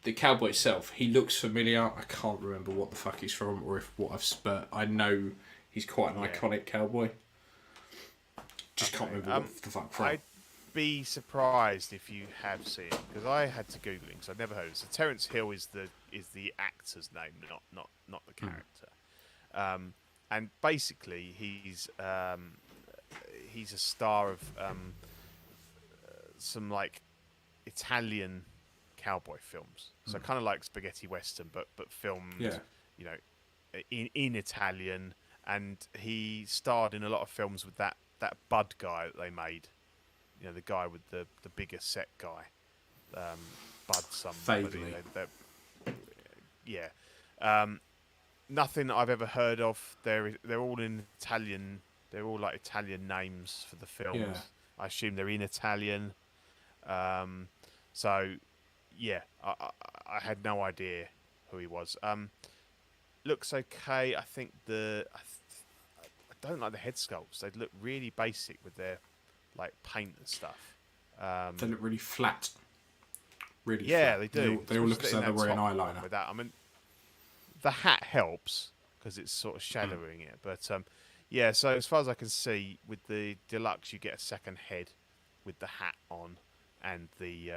The cowboy itself, he looks familiar. I can't remember what the fuck he's from or but I know he's quite an iconic cowboy. Just can't remember what the fuck from. I'd be surprised if you have seen it, because I had to Google him because I'd never heard of it. So Terence Hill is the actor's name, not the character. And basically he's a star of some like Italian cowboy films. So kind of like spaghetti western, but filmed, you know, in Italian. And he starred in a lot of films with that Bud guy that they made. You know, the guy with the bigger set guy, Bud somebody. Yeah. Nothing that I've ever heard of. They're all in Italian. They're all like Italian names for the films. Yeah. I assume they're in Italian. So, yeah, I had no idea who he was. Looks okay. I think I don't like the head sculpts. They look really basic with their like paint and stuff. They look really flat. Really Yeah, flat. they do. They all look as though they're wearing eyeliner. With that, I mean, the hat helps because it's sort of shadowing it. But yeah, so as far as I can see, with the deluxe, you get a second head with the hat on and the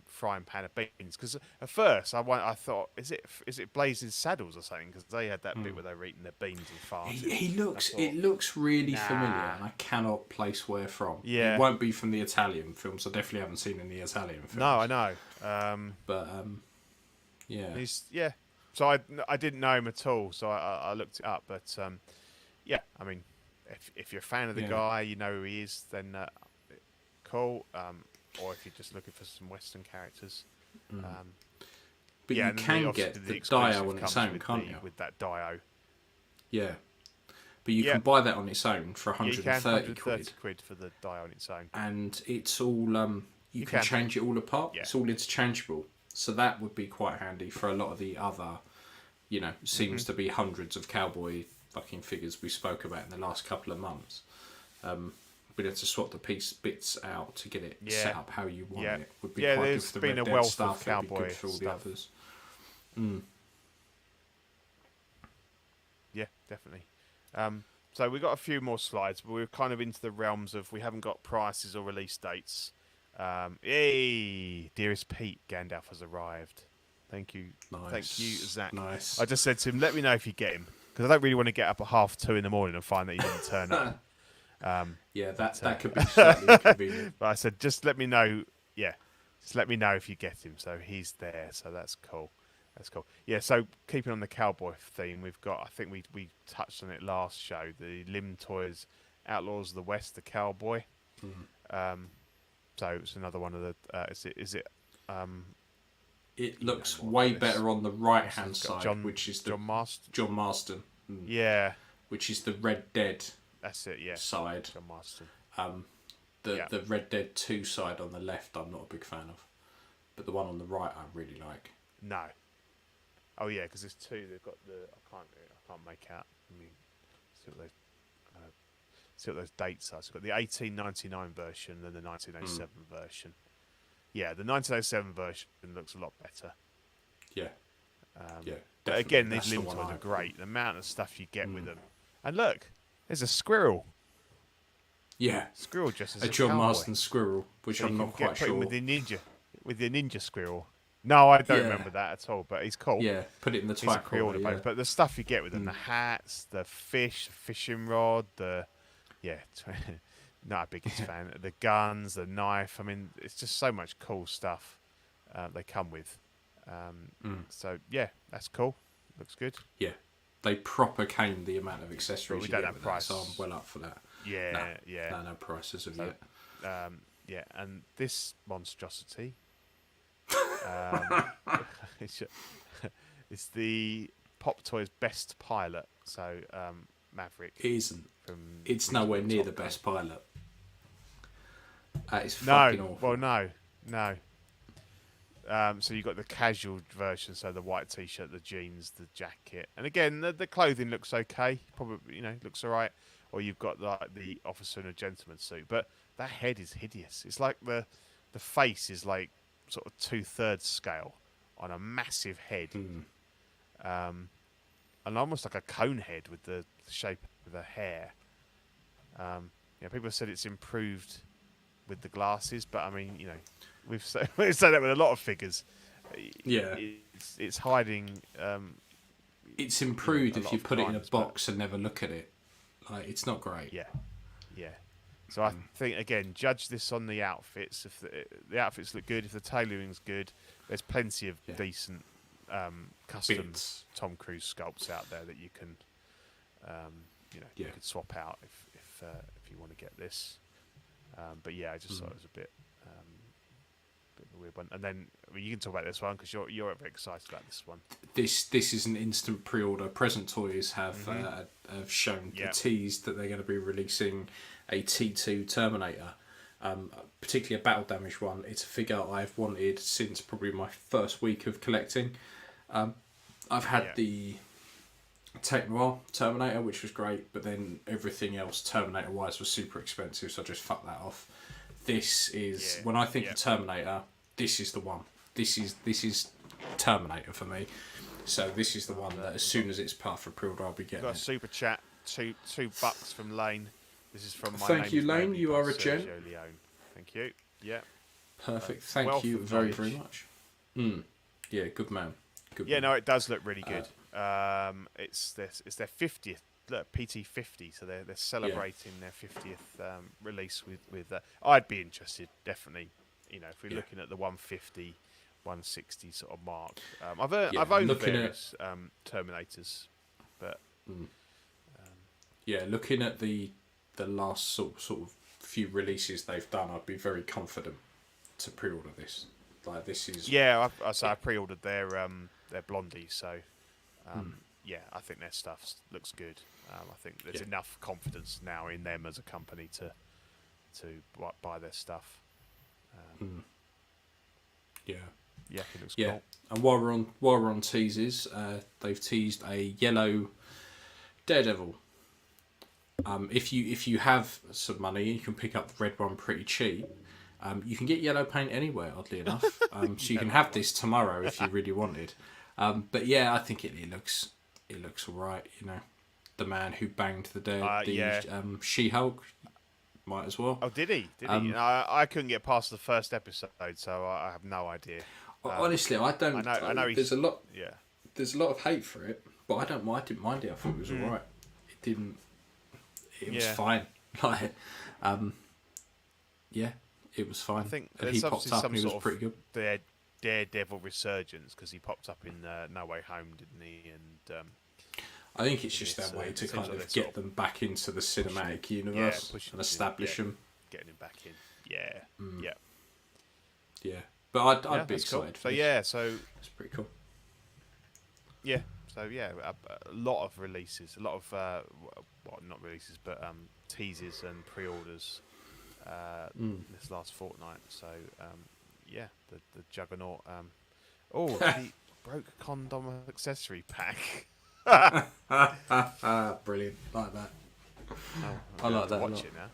frying pan of beans. Because at first I thought, is it Blazing Saddles or something? Because they had that bit where they were eating their beans and farting. It looks really familiar, and I cannot place where from. Yeah. It won't be from the Italian films. I definitely haven't seen any Italian films. No, I know. But yeah. Yeah. So I didn't know him at all, so I looked it up. But yeah, I mean, if you're a fan of the guy, you know who he is, then cool. Or if you're just looking for some Western characters. But yeah, you can get the Dio on its own, can't you? With that Dio. Yeah. But you can buy that on its own for 130 quid for the Dio on its own. And it's all... you can change it all apart. Yeah. It's all interchangeable. So that would be quite handy for a lot of the other, you know, seems to be hundreds of cowboy fucking figures we spoke about in the last couple of months. We'd have to swap the bits out to get it set up how you want it. Would be quite good for the Red Dead stuff. It'd be good for all the others. Yeah, definitely. So we've got a few more slides, but we're kind of into the realms of we haven't got prices or release dates. Hey, dearest Pete, Gandalf has arrived. Thank you. Nice. Thank you, Zach. Nice. I just said to him, let me know if you get him, because I don't really want to get up at 2:30 in the morning and find that he didn't turn up. Yeah, that could be slightly inconvenient. But I said, just let me know. Yeah, just let me know if you get him. So he's there. So that's cool. That's cool. Yeah. So keeping on the cowboy theme, we've got. I think we touched on it last show. The Lim Toys Outlaws of the West, the cowboy. So it's another one of the. Is it? It looks way better on the right hand side, which is the John Marston. Yeah. Which is the Red Dead. That's it, yeah. Side. John Marston. The Red Dead 2 side on the left, I'm not a big fan of, but the one on the right, I really like. No. Oh yeah, because there's two. They've got the. I can't make out. Let me see what those dates are. So we've got the 1899 version and then the 1907 version. Yeah, the 1907 version looks a lot better. Yeah. But again, these Lim Toys are great. The amount of stuff you get with them. And look, there's a squirrel. Yeah. Squirrel just as a John Marston squirrel, which I'm not quite sure. With the ninja squirrel. No, I don't remember that at all, but he's cool. Yeah, put it in the twat corner. Yeah. But the stuff you get with them, the hats, the fishing rod, not a biggest fan. The guns, the knife. I mean, it's just so much cool stuff they come with. So yeah, that's cool. Looks good. Yeah, they proper came the amount of But accessories we you don't get have with price. that, so I'm well up for that. Yeah, yeah. No prices of So, yet. Yeah, and this monstrosity, um, it's, it's the Pop Toys best pilot. So Maverick. It isn't. From It's original nowhere near Top the Gun. best pilot. It's No, fucking awful. well, no. So you got the casual version, so the white t-shirt, the jeans, the jacket, and again the clothing looks okay, probably looks alright. Or you've got like the officer and a gentleman suit, but that head is hideous. It's like the face is like sort of 2/3 scale on a massive head, and almost like a cone head with the shape of the hair. People said it's improved with the glasses, but I mean, we've said that with a lot of figures. Yeah. It's hiding. It's improved a if lot you of put it in a crimes, but- box and never look at it. Like, it's not great. Yeah. So I think again, judge this on the outfits. If the outfits look good, if the tailoring's good, there's plenty of decent custom Bits. Tom Cruise sculpts out there that you can, you could swap out if you want to get this. But yeah, I just thought it was a bit of a weird one. And then you can talk about this one because you're very excited about this one. This is an instant pre-order. Present Toys have shown teased that they're going to be releasing a T2 Terminator, particularly a battle damage one. It's a figure I've wanted since probably my first week of collecting. I've had the Tech Noir Terminator, which was great, but then everything else Terminator wise was super expensive, so I just fucked that off. This is when I think of Terminator, this is the one. This is Terminator for me. So this is the one that as soon as it's part for pre-order, I'll be getting. Got a super chat, $2 from Lane. This is from my Thank you, Name's Lane. Maybe You by are a gent. Sergio Leone. Thank you. Yeah. Perfect. Thank wealth you of very, knowledge. very much. Yeah, good man. Good Yeah, man. no, it does look really good. It's their 50th. Look, PT50, so they're celebrating their 50th release with. I'd be interested, definitely. If we're looking at the 150, 160 sort of mark. I've owned various Terminators, but looking at the last sort of few releases they've done, I'd be very confident to pre-order this. Like this is I pre-ordered their Blondie, so I think their stuff looks good. I think there's enough confidence now in them as a company to buy their stuff. Yeah, it looks cool. And while we're on teases, they've teased a yellow Daredevil. If you have some money, you can pick up the red one pretty cheap. You can get yellow paint anywhere, oddly enough. So you can have this tomorrow if you really wanted. But yeah, I think it looks alright. The man who banged the She-Hulk might as well. Oh, did he? I couldn't get past the first episode, so I have no idea. Honestly, I don't. I know. There's a lot. Yeah. There's a lot of hate for it, but I don't mind. I didn't mind it. I thought it was alright. It didn't. It was fine. Like, it was fine. I think and there's he popped obviously up some and he was sort pretty good. of Daredevil resurgence because he popped up in No Way Home, didn't he? And I think it's just their way to seems kind like of they're get them back into the cinematic universe and establish them. Getting him back in. Yeah. Yeah, but I'd be that's cool. excited. So it's pretty cool. Yeah. So a lot of releases, a lot of not releases, but teases and pre-orders this last fortnight. So the Juggernaut. The broke condom accessory pack. Brilliant, like that. I like that. Watch it now.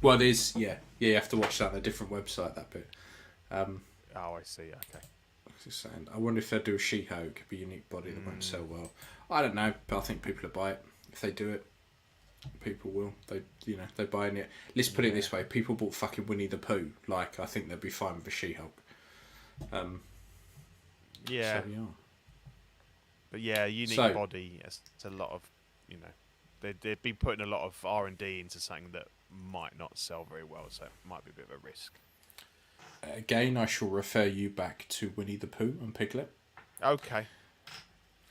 Well, there's you have to watch that on a different website. That bit. I see. Okay. Just saying. I wonder if they'll do a She-Hulk. It could be a unique body that won't sell well. I don't know, but I think people will buy it if they do it. People will. They buy it. Let's put it this way: people bought fucking Winnie the Pooh. Like, I think they'd be fine with a She-Hulk. So, But unique body. It's a lot of, they've been putting a lot of R&D into something that might not sell very well, so it might be a bit of a risk. Again, I shall refer you back to Winnie the Pooh and Piglet. Okay.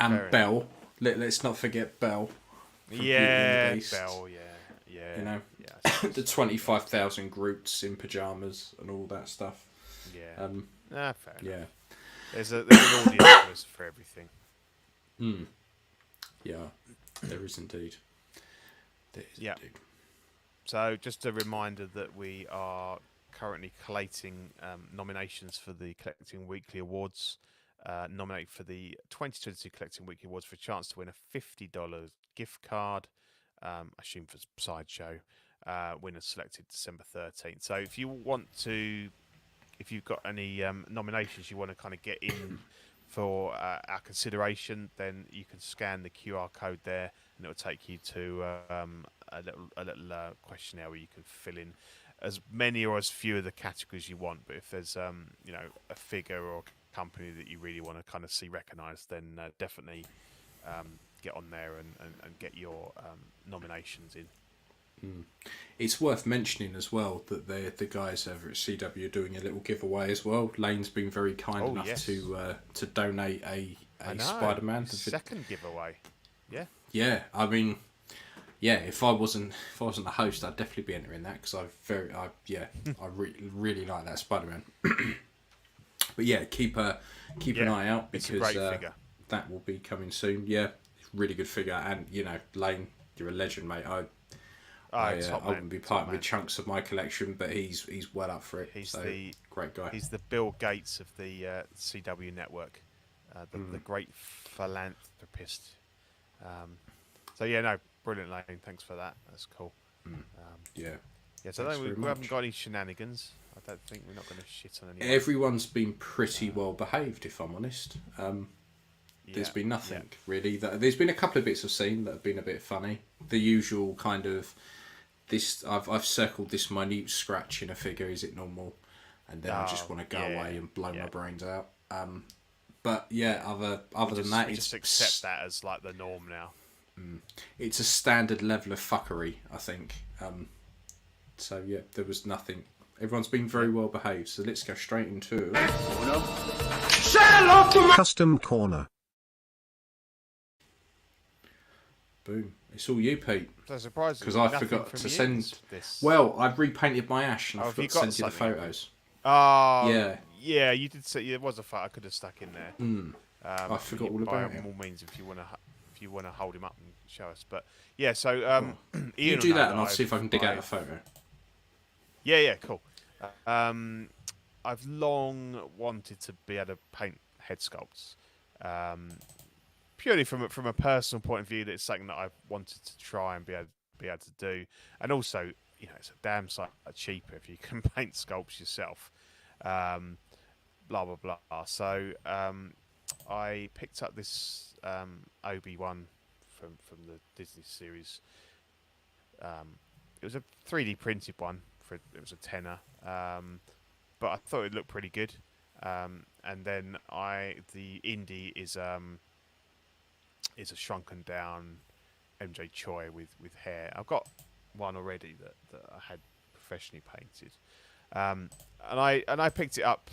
And Fair Bell. Let's not forget Bell. From Beauty and the Beast. Bell, yeah. You know, Yeah, the 25,000 Groots in pyjamas and all that stuff. yeah. Fair enough. Yeah. There's an audience for everything. Yeah, there is indeed. There is Yeah. indeed. So just a reminder that we are currently collating nominations for the Collecting Weekly Awards. Nominate for the 2022 Collecting Weekly Awards for a chance to win a $50 gift card. I assume for Sideshow. Winners selected December 13th. So if you've got any nominations you want to kind of get in for our consideration, then you can scan the QR code there, and it will take you to a little questionnaire where you can fill in as many or as few of the categories you want. But if there's a figure or company that you really want to kind of see recognised, then definitely get on there and get your nominations in. It's worth mentioning as well that the guys over at CW are doing a little giveaway as well. Lane's been very kind enough to donate a Spider-Man. Second giveaway. Yeah. Yeah, I mean, yeah. If I wasn't the host, I'd definitely be entering that because I really like that Spider-Man. But yeah, keep an eye out because it's a great figure. That will be coming soon. Yeah, really good figure, and Lane, you're a legend, mate. I wouldn't be parting with chunks of my collection, but he's well up for it. He's the great guy. He's the Bill Gates of the CW network, the great philanthropist. Brilliant, Lane. Thanks for that. That's cool. Yeah. So we haven't got any shenanigans. I don't think we're not going to shit on anyone. Everyone's been pretty well behaved, if I'm honest. There's been nothing really. There's been a couple of bits I've seen that have been a bit funny. The usual kind of this. I've circled this minute scratch in a figure. Is it normal? And then I just want to go away and blow my brains out. But yeah, other than that, we just accept that as like the norm now. It's a standard level of fuckery, I think. So yeah, there was nothing. Everyone's been very well behaved. So let's go straight into Custom Corner. Boom. It's all you, Pete. So surprised because I forgot to send. This. Well, I've repainted my ash and I forgot to send you the photos. Oh, yeah. You did say there was a photo I could have stuck in there. I forgot all about it. By all means, if you want to hold him up and show us. But yeah, so Ian, you do that, and I'll see if I can dig out a photo. Yeah, cool. I've long wanted to be able to paint head sculpts. Purely from a personal point of view, that it's something that I've wanted to try and be able to do, and also it's a damn sight cheaper if you can paint sculpts yourself. Blah blah blah. So I picked up this Obi-Wan from the Disney series. It was a 3D printed one. It was a tenner, but I thought it looked pretty good. And then the indie is a shrunken down MJ Choi with hair. I've got one already that I had professionally painted, and I picked it up,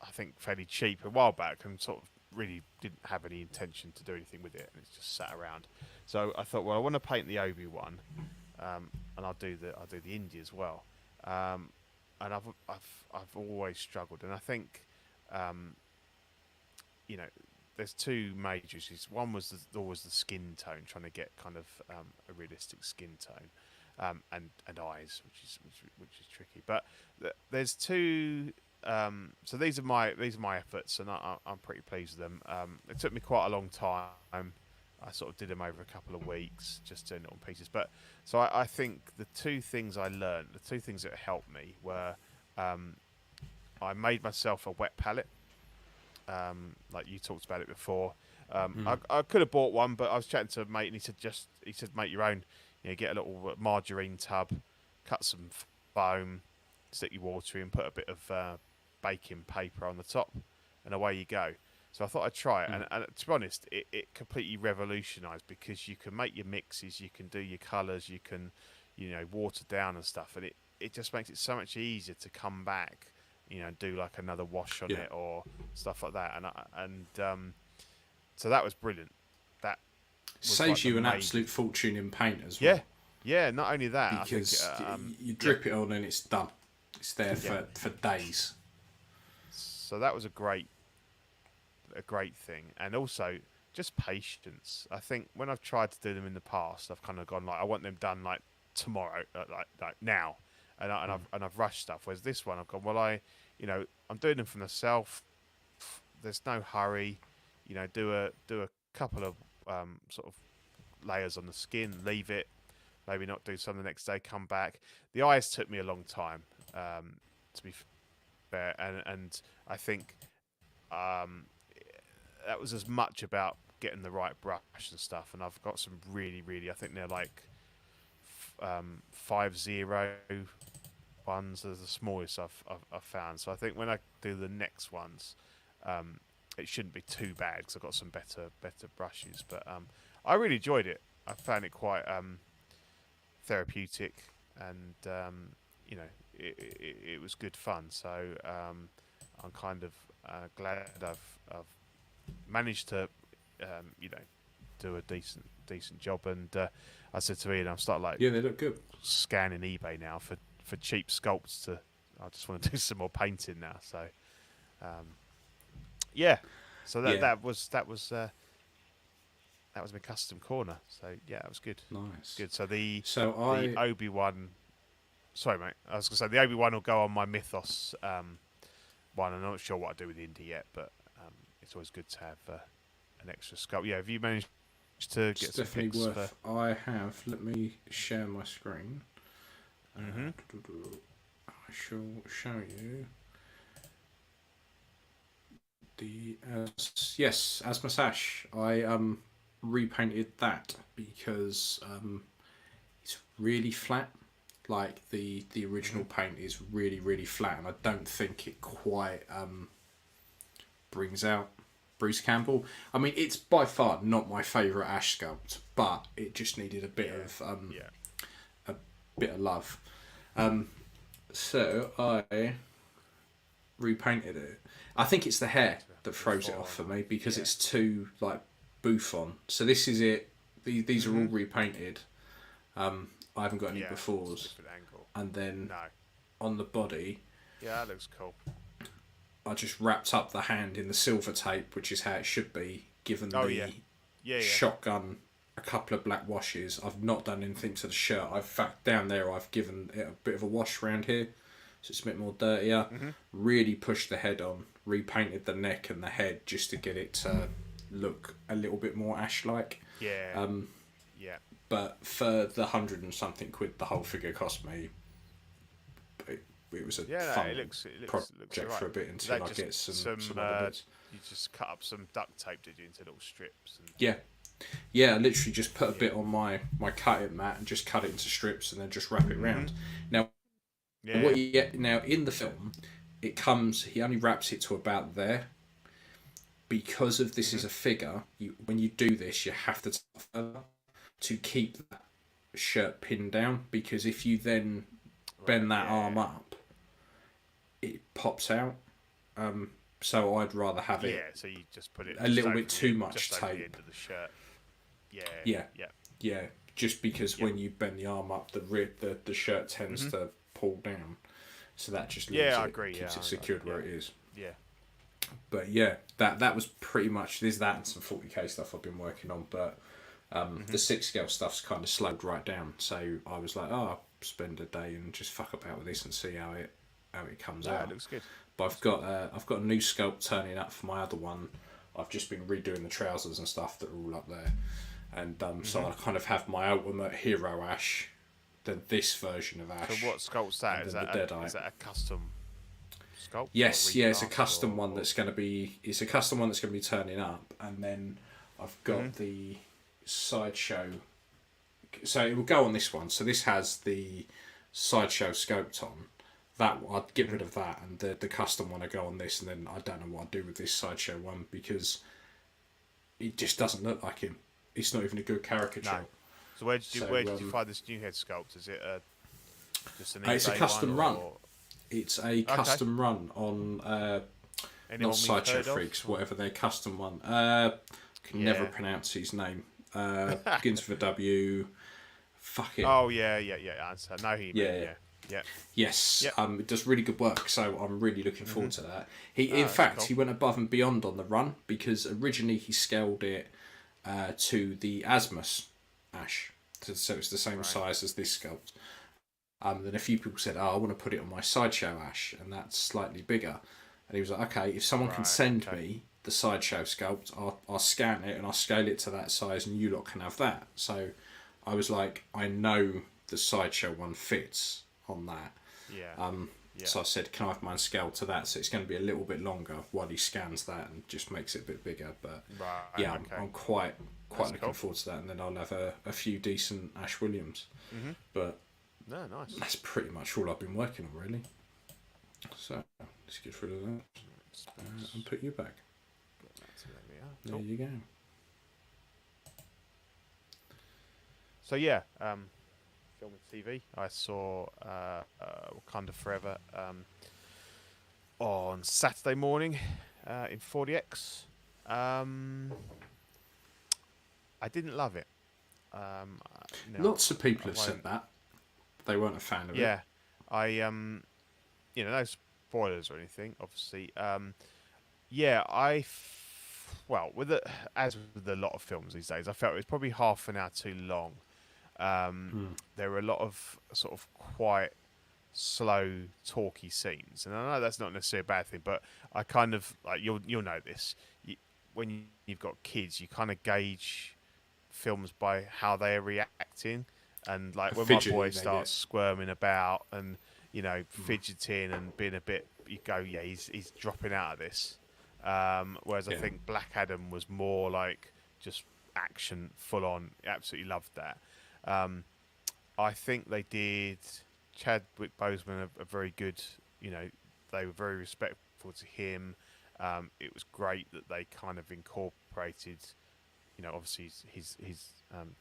I think fairly cheap a while back, and sort of really didn't have any intention to do anything with it, and it's just sat around. So I thought, well, I want to paint the Obi-Wan, and I'll do the indie as well. And I've always struggled, and I think there's two major issues. One was always the skin tone, trying to get kind of a realistic skin tone, and eyes, which is tricky. But there's two. So these are my efforts, and I'm pretty pleased with them. It took me quite a long time. I sort of did them over a couple of weeks, just doing it on pieces. But so I think the two things I learned, the two things that helped me were, I made myself a wet palette, like you talked about it before. I could have bought one, but I was chatting to a mate, and he said make your own. Get a little margarine tub, cut some foam, stick your water in, put a bit of baking paper on the top, and away you go. So I thought I'd try it, and to be honest, it completely revolutionised, because you can make your mixes, you can do your colours, you can, water down and stuff, and it just makes it so much easier to come back, do like another wash on it or stuff like that, and So that was brilliant. That was Saves like you an main... absolute fortune in paint as well. Yeah. Not only that, Because I think, you drip it on and it's done. It's there for days. So that was a great thing, and also just patience. I think when I've tried to do them in the past, I've kind of gone like, I want them done like tomorrow, like now, and I've rushed stuff. Whereas this one, I've gone, well, I'm doing them for myself. There's no hurry, do a couple of sort of layers on the skin, leave it, maybe not do some the next day, come back. The eyes took me a long time, to be fair, and I think that was as much about getting the right brush and stuff. And I've got some really, really, I think they're like 5-0 ones. They're the smallest I've found. So I think when I do the next ones, it shouldn't be too bad because I've got some better brushes. But I really enjoyed it. I found it quite therapeutic, and it was good fun. So I'm kind of glad I've managed to do a decent job. And I said to Ian, I'll start Yeah, they look good. scanning eBay now for cheap sculpts. I just want to do some more painting now. So so that was my custom corner. So yeah, it was good. Nice. Good. So the I Obi-Wan. Sorry, mate. I was going to say the Obi-Wan will go on my Mythos one. I'm not sure what I do with Indy yet, but it's always good to have an extra sculpt. Yeah, have you managed to get some pics? Definitely worth. I have. Let me share my screen. Mm-hmm. I shall show you the Asmus Ash. I repainted that because it's really flat. Like the original paint is really, really flat, and I don't think it quite brings out Bruce Campbell. I mean, it's by far not my favourite Ash sculpt, but it just needed a bit of love. So I repainted it. I think it's the hair that throws it off for me because it's too like bouffant. So this is it. These are all repainted. I haven't got any befores. And then on the body, that looks cool. I just wrapped up the hand in the silver tape, which is how it should be, given the shotgun a couple of black washes. I've not done anything to the shirt. In fact, down there I've given it a bit of a wash around here, so it's a bit more dirtier. Really pushed the head on, repainted the neck and the head just to get it to look a little bit more Ash-like. But for the 100 and something quid the whole figure cost me, it was a fun project for a bit until I get some other bits. You just cut up some duct tape, did you, into little strips? And... Yeah, I literally just put a bit on my cut-it mat and just cut it into strips and then just wrap it round. Now, what you get now in the film, he only wraps it to about there. Because of this is a figure, when you do this, you have to further to keep that shirt pinned down, because if you then bend that arm up, it pops out. So I'd rather have it. So you just put it a little bit too much tape. Over the end of the shirt. Yeah. Just because when you bend the arm up, the shirt tends to pull down. So that just leaves keeps it secured where it is. Yeah. But that was pretty much. There's that and some 40k stuff I've been working on, but the 6 scale stuff's kind of slowed right down. So I was like, I'll spend a day and just fuck about with this and see how it comes out. It looks good. But I've got a new sculpt turning up for my other one. I've just been redoing the trousers and stuff that are all up there, and so I kind of have my ultimate hero Ash, then this version of Ash. So what sculpt's that? Is that a custom sculpt? Yes, it's a custom one that's going to be. It's a custom one that's going to be turning up, and then I've got the sideshow. So it will go on this one. So this has the sideshow scoped on. That I'd get rid of that, and the custom one I go on this, and then I don't know what I'd do with this sideshow one because it just doesn't look like him. It's not even a good caricature. No. So where did you find this new head sculpt? Is it just an eBay it's a custom one, run. Or... It's a custom run on not Sideshow Freaks, whatever their custom one. can never pronounce his name. Begins with a W. Fuck it. Oh yeah. I understand. No, yeah. Yes, Yep. it does really good work, so I'm really looking forward to that. In fact, he went above and beyond on the run, because originally he scaled it to the Asmus Ash, so it's the same size as this sculpt. Then a few people said, "Oh, I want to put it on my Sideshow Ash, and that's slightly bigger." And he was like, "Okay, if someone can send me the Sideshow sculpt, I'll scan it and I'll scale it to that size, and you lot can have that." So I was like, I know the Sideshow one fits on that. So I said, can I have mine scaled to that? So it's going to be a little bit longer while he scans that and just makes it a bit bigger. But I'm quite looking forward to that. And then I'll have a few decent Ash Williams. But nice. That's pretty much all I've been working on, really. So let's get rid of that and put you back. There you go. So yeah, film and TV. I saw Wakanda Forever on Saturday morning in 40X. I didn't love it. Lots of people have said that. They weren't a fan of it. Yeah, no spoilers or anything, obviously. Well, as with a lot of films these days, I felt it was probably half an hour too long. There were a lot of sort of quite slow, talky scenes, and I know that's not necessarily a bad thing, but I kind of like you'll know this. When you've got kids, you kind of gauge films by how they are reacting, and like when my boy starts squirming about and fidgeting and being a bit, you go, yeah, he's dropping out of this. Whereas I think Black Adam was more like just action, full on. Absolutely loved that. I think they did. Chadwick Boseman a very good. They were very respectful to him. It was great that they kind of incorporated, obviously his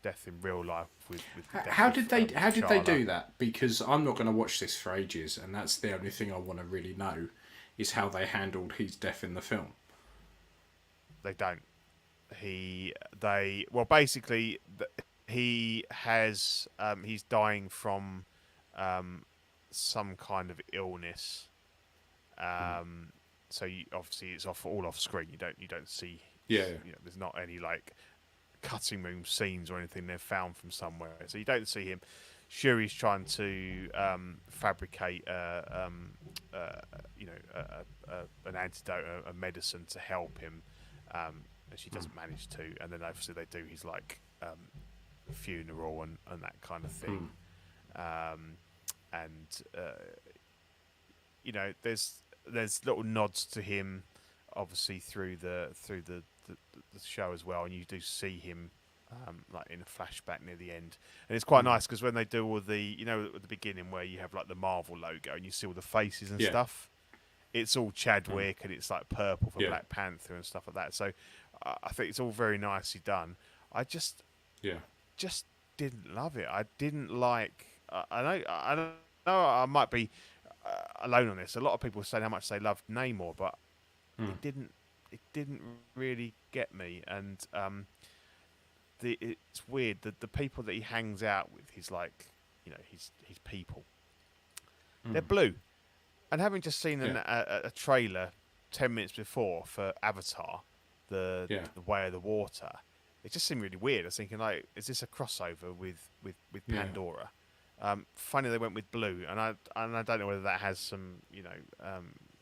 death in real life with the death how did they T'Challa. do that? Because I'm not going to watch this for ages, and that's the only thing I want to really know is how they handled his death in the film. They don't. Basically, he has he's dying from some kind of illness. So obviously it's all off screen. You don't see. There's not any like cutting room scenes or anything they've found from somewhere. So you don't see him. Shuri's trying to fabricate an antidote, a medicine to help him, and she doesn't manage to. And then obviously they do his like funeral and that kind of thing. There's little nods to him, obviously through the show as well, and you do see him like in a flashback near the end, and it's quite nice because when they do all the at the beginning where you have like the Marvel logo and you see all the faces and stuff, it's all Chadwick and it's like purple for Black Panther and stuff like that. So I think it's all very nicely done. I just didn't love it. I didn't like. I know I might be alone on this. A lot of people saying how much they loved Namor, but it didn't really get me. And it's weird that the people that he hangs out with, he's like, his people, they're blue. And having just seen a trailer 10 minutes before for Avatar, the Way of the Water, it just seemed really weird. I was thinking, like, is this a crossover with Pandora? Funny they went with blue, and I don't know whether that has some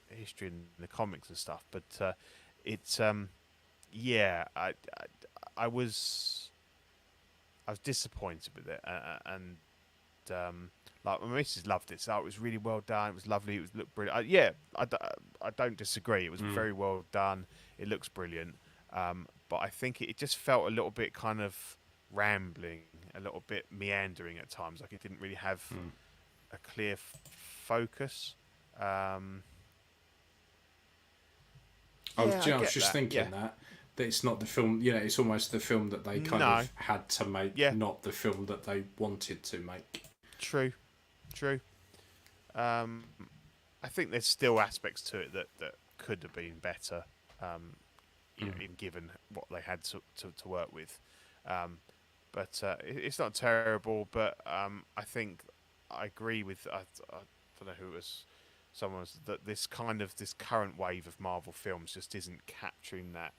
history in the comics and stuff, but it's I was disappointed with it, and like my missus loved it, so it was really well done. It was lovely. It looked brilliant. I don't disagree. It was very well done. It looks brilliant, but I think it just felt a little bit kind of rambling, a little bit meandering at times. Like it didn't really have a clear focus. I was just thinking that it's not the film. It's almost the film that they kind of had to make, not the film that they wanted to make. True. I think there's still aspects to it that could have been better. you know, even given what they had to work with. But it's not terrible. But I think I agree with I don't know who it was. Someone was that this current wave of Marvel films just isn't capturing that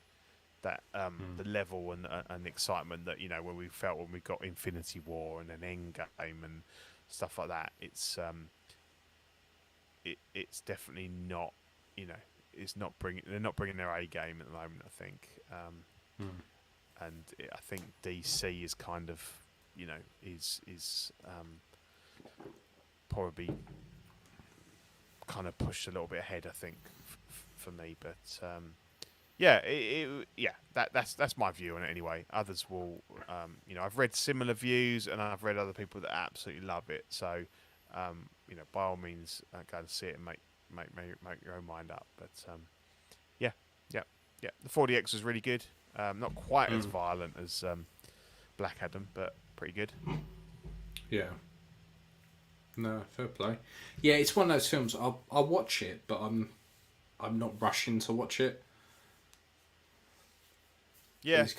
the level and excitement that, you know, when we felt when we got Infinity War and then Endgame and stuff like that. It's definitely not, you know, they're not bringing their A game at the moment, I think. And I think DC is kind of, you know, is probably kind of pushed a little bit ahead, I think, for me. But that's my view on it anyway. Others will, you know, I've read similar views and I've read other people that absolutely love it. So, you know, by all means, go and see it and make your own mind up. But yeah, the 40X was really good. Not quite as violent as Black Adam, but pretty good. Yeah. No, fair play. Yeah, it's one of those films. I'll watch it, but I'm not rushing to watch it. Yeah, there's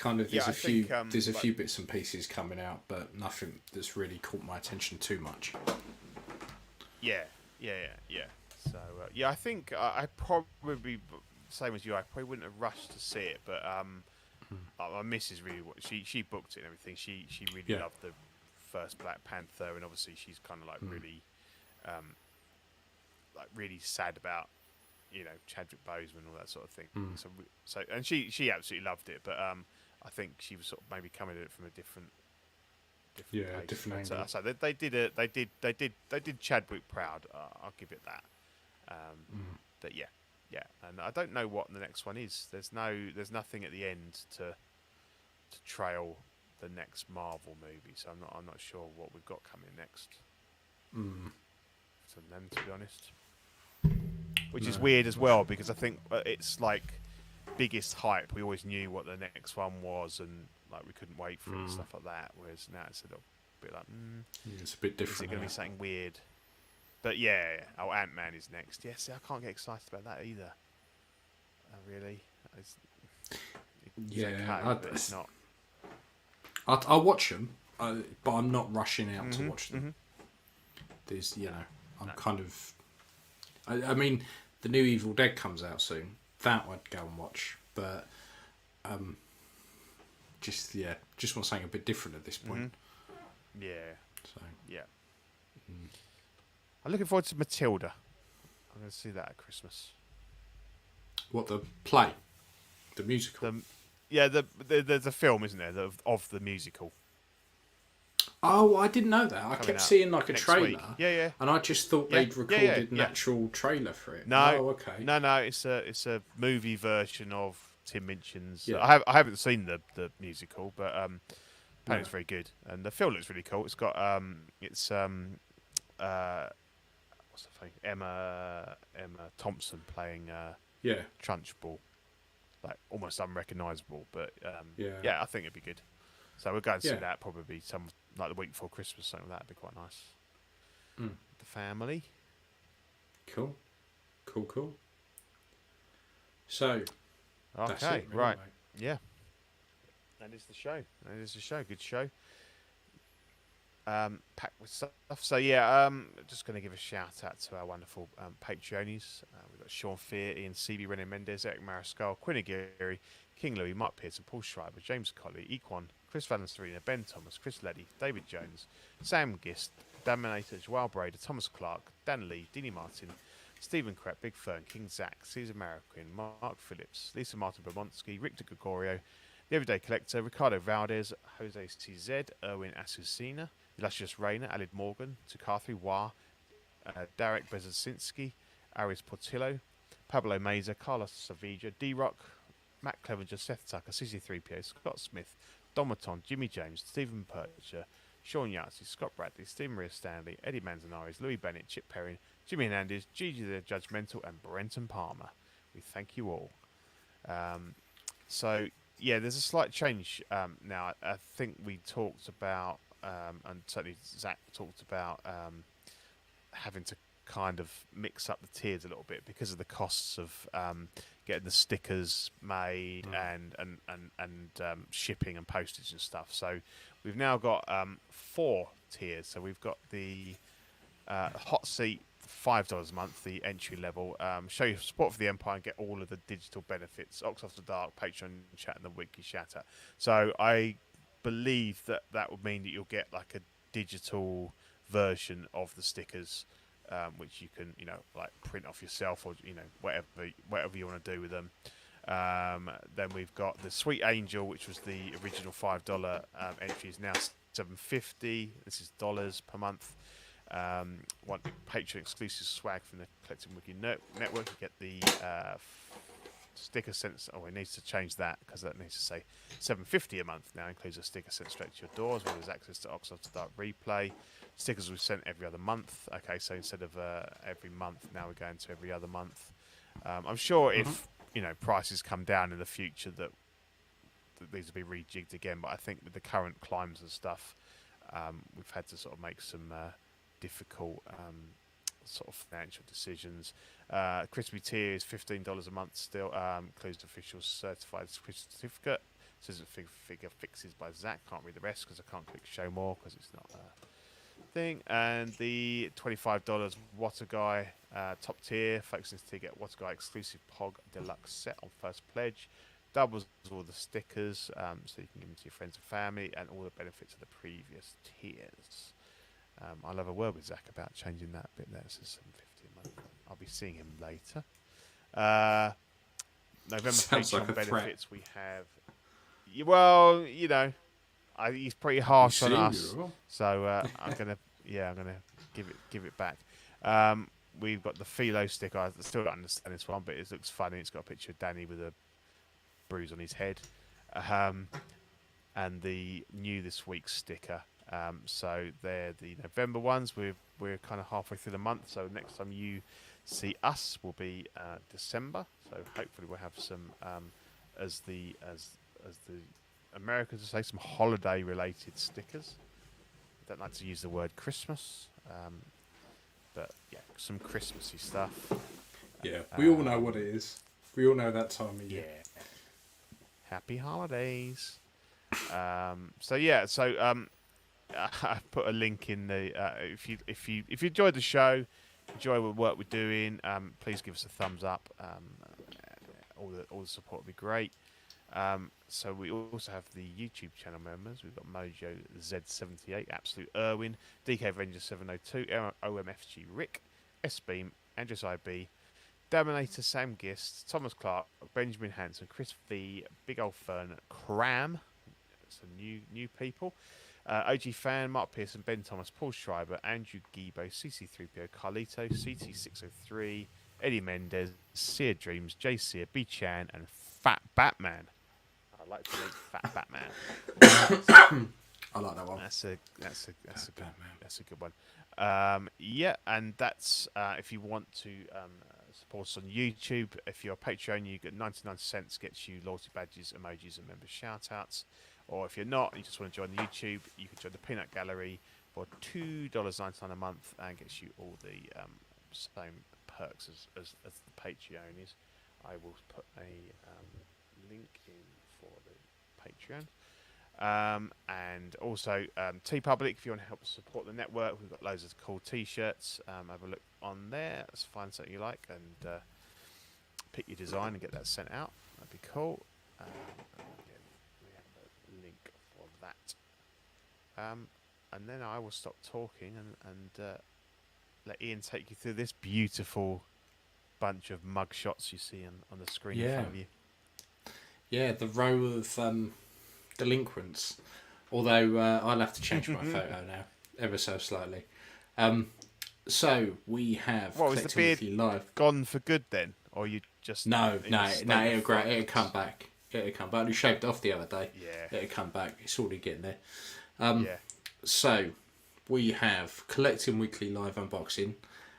a few think, few bits and pieces coming out, but nothing that's really caught my attention too much. Yeah. So I think I probably, same as you, I probably wouldn't have rushed to see it, but my missus really, she booked it and everything. She really loved the first Black Panther, and obviously she's kind of like really sad about, you know, Chadwick Boseman and all that sort of thing. So and she absolutely loved it, but I think she was sort of maybe coming at it from a different angle. So they did Chadwick proud. I'll give it that. But yeah, and I don't know what the next one is. There's nothing at the end to trail the next Marvel movie, so I'm not sure what we've got coming next. From them, to be honest. Which is weird as well, because I think it's like biggest hype. We always knew what the next one was, and like we couldn't wait for it and stuff like that. Whereas now it's a little bit like, it's a bit different. Is it going to be something weird? But yeah. Oh, Ant-Man is next. Yeah, see, I can't get excited about that either. Really? It's okay, but it's not. I'll watch them, but I'm not rushing out to watch them. There's, you know, I'm kind of. I mean, the new Evil Dead comes out soon. That I'd go and watch, but just want something a bit different at this point. Yeah. So yeah. I'm looking forward to Matilda. I'm going to see that at Christmas. What, the play, the musical? The film, isn't there, of the musical? Oh, I didn't know that. I kept seeing like a trailer. Week. Yeah. And I just thought they'd recorded an actual trailer for it. No. Oh, okay. No. It's a movie version of Tim Minchin's. Yeah. I haven't seen the musical, but apparently it's very good, and the film looks really cool. It's got what's the thing? Emma Thompson playing Trunchbull, like almost unrecognisable, but I think it'd be good. So we're going to see that probably like the week before Christmas, something like that. Would be quite nice. The family. Cool. So, that's it, really, right? mate. Yeah. That is the show. Good show. Packed with stuff. So just going to give a shout out to our wonderful Patreonies. We've got Sean Fear, Ian Seeley, René Mendez, Eric Mariscal, Quinn Aguirre, King Louis, Mark Pearson, Paul Schreiber, James Colley, Equan, Chris Valencerina, Ben Thomas, Chris Leddy, David Jones, Sam Gist, Daminator, Joao Brader, Thomas Clark, Dan Lee, Dini Martin, Stephen Krepp, Big Fern, King Zach, Caesar Marroquin, Mark Phillips, Lisa Martin Bermondsky, Rick de Gregorio, The Everyday Collector, Ricardo Valdez, Jose CZ, Erwin Asusina, Illustrious Rayner, Alid Morgan, Tukathi Wah, Darek Bezasinski, Aris Portillo, Pablo Meza, Carlos Savija, D-Rock, Matt Clevenger, Seth Tucker, CC3PO, Scott Smith, Domaton, Jimmy James, Stephen Percher, Sean Yahtzee, Scott Bradley, Steve Maria Stanley, Eddie Manzanares, Louis Bennett, Chip Perrin, Jimmy Hernandez, Gigi the Judgmental, and Brenton Palmer. We thank you all. So, there's a slight change now. I think we talked about, and certainly Zach talked about having to kind of mix up the tiers a little bit because of the costs of getting the stickers made and shipping and postage and stuff. So we've now got 4 tiers. So we've got the hot seat, $5 a month, the entry level. Show your support for the Empire and get all of the digital benefits: Ox After Dark, Patreon chat, and the weekly shatter. So I believe that would mean that you'll get like a digital version of the stickers, which you can like print off yourself, or whatever you want to do with them. Then we've got the Sweet Angel, which was the original $5 entry, is now $7.50. This is dollars per month. Want Patreon exclusive swag from the Collecting Wiki Network. You get the sticker sent. Oh, it needs to change that because that needs to say $7.50 a month now. Includes a sticker sent straight to your door, as well as access to Ox After Dark replay. Stickers we sent every other month. Okay, so instead of every month, now we're going to every other month. I'm sure if prices come down in the future that these will be rejigged again. But I think with the current climbs and stuff, we've had to sort of make some difficult sort of financial decisions. Crispy tier is $15 a month still. Includes official certified certificate. Says figure fixes by Zach. Can't read the rest because I can't click show more because it's not thing. And the $25 Water Guy top tier, folks in this tier get Water Guy exclusive Pog Deluxe set on first pledge, doubles all the stickers, so you can give them to your friends and family, and all the benefits of the previous tiers. I'll have a word with Zach about changing that bit there. So $7.50 a month. I'll be seeing him later. November Sounds Patreon like a benefits threat. we have. Well, he's pretty harsh on us, so I'm gonna give it back. We've got the Philo sticker. I still don't understand this one, but it looks funny. It's got a picture of Danny with a bruise on his head, and the new this week sticker. So they're the November ones. We're kind of halfway through the month, so next time you see us will be December. So hopefully we'll have some as the Americans say, some holiday related stickers. I don't like to use the word Christmas, but yeah, some Christmassy stuff. Yeah, we all know what it is. We all know that time of year. Yeah. Happy holidays. I put a link in the if you enjoyed the show, enjoy the work we're doing, please give us a thumbs up. All the support would be great. So we also have the YouTube channel members. We've got Mojo Z78, Absolute Irwin, DK Avenger 702, OMFG Rick, S Beam, Andrews IB, Dominator Sam Gist, Thomas Clark, Benjamin Hanson, Chris V, Big Old Fern, Cram, some new people. OG Fan, Mark Pearson, Ben Thomas, Paul Schreiber, Andrew Gibo, CC3PO, Carlito, CT603, Eddie Mendez, Sear Dreams, Jay Sear, B Chan, and Fat Batman. I like to make Fat Batman. I like that one. That's a good one. And that's if you want to support us on YouTube. If you're a Patreon, you get 99 cents gets you loyalty badges, emojis, and member shoutouts. Or if you're not, and you just want to join the YouTube, you can join the Peanut Gallery for $2.99 a month and gets you all the same perks as the Patreon is. I will put a link in for the Patreon. And also TeePublic, if you want to help support the network, we've got loads of cool T-shirts. Have a look on there. Let's find something you like and pick your design and get that sent out. That'd be cool. Again, we have a link for that. And then I will stop talking and let Ian take you through this beautiful bunch of mug shots you see on the screen in front of you. Yeah, the row of delinquents. Although I'll have to change my photo now, ever so slightly. So we have. What was the beard live gone for good then, or you just no? It'll come back. It'll come back. We shaved off the other day. Yeah, it'll come back. It's already getting there. Yeah. So we have Collecting Weekly Live Unboxing,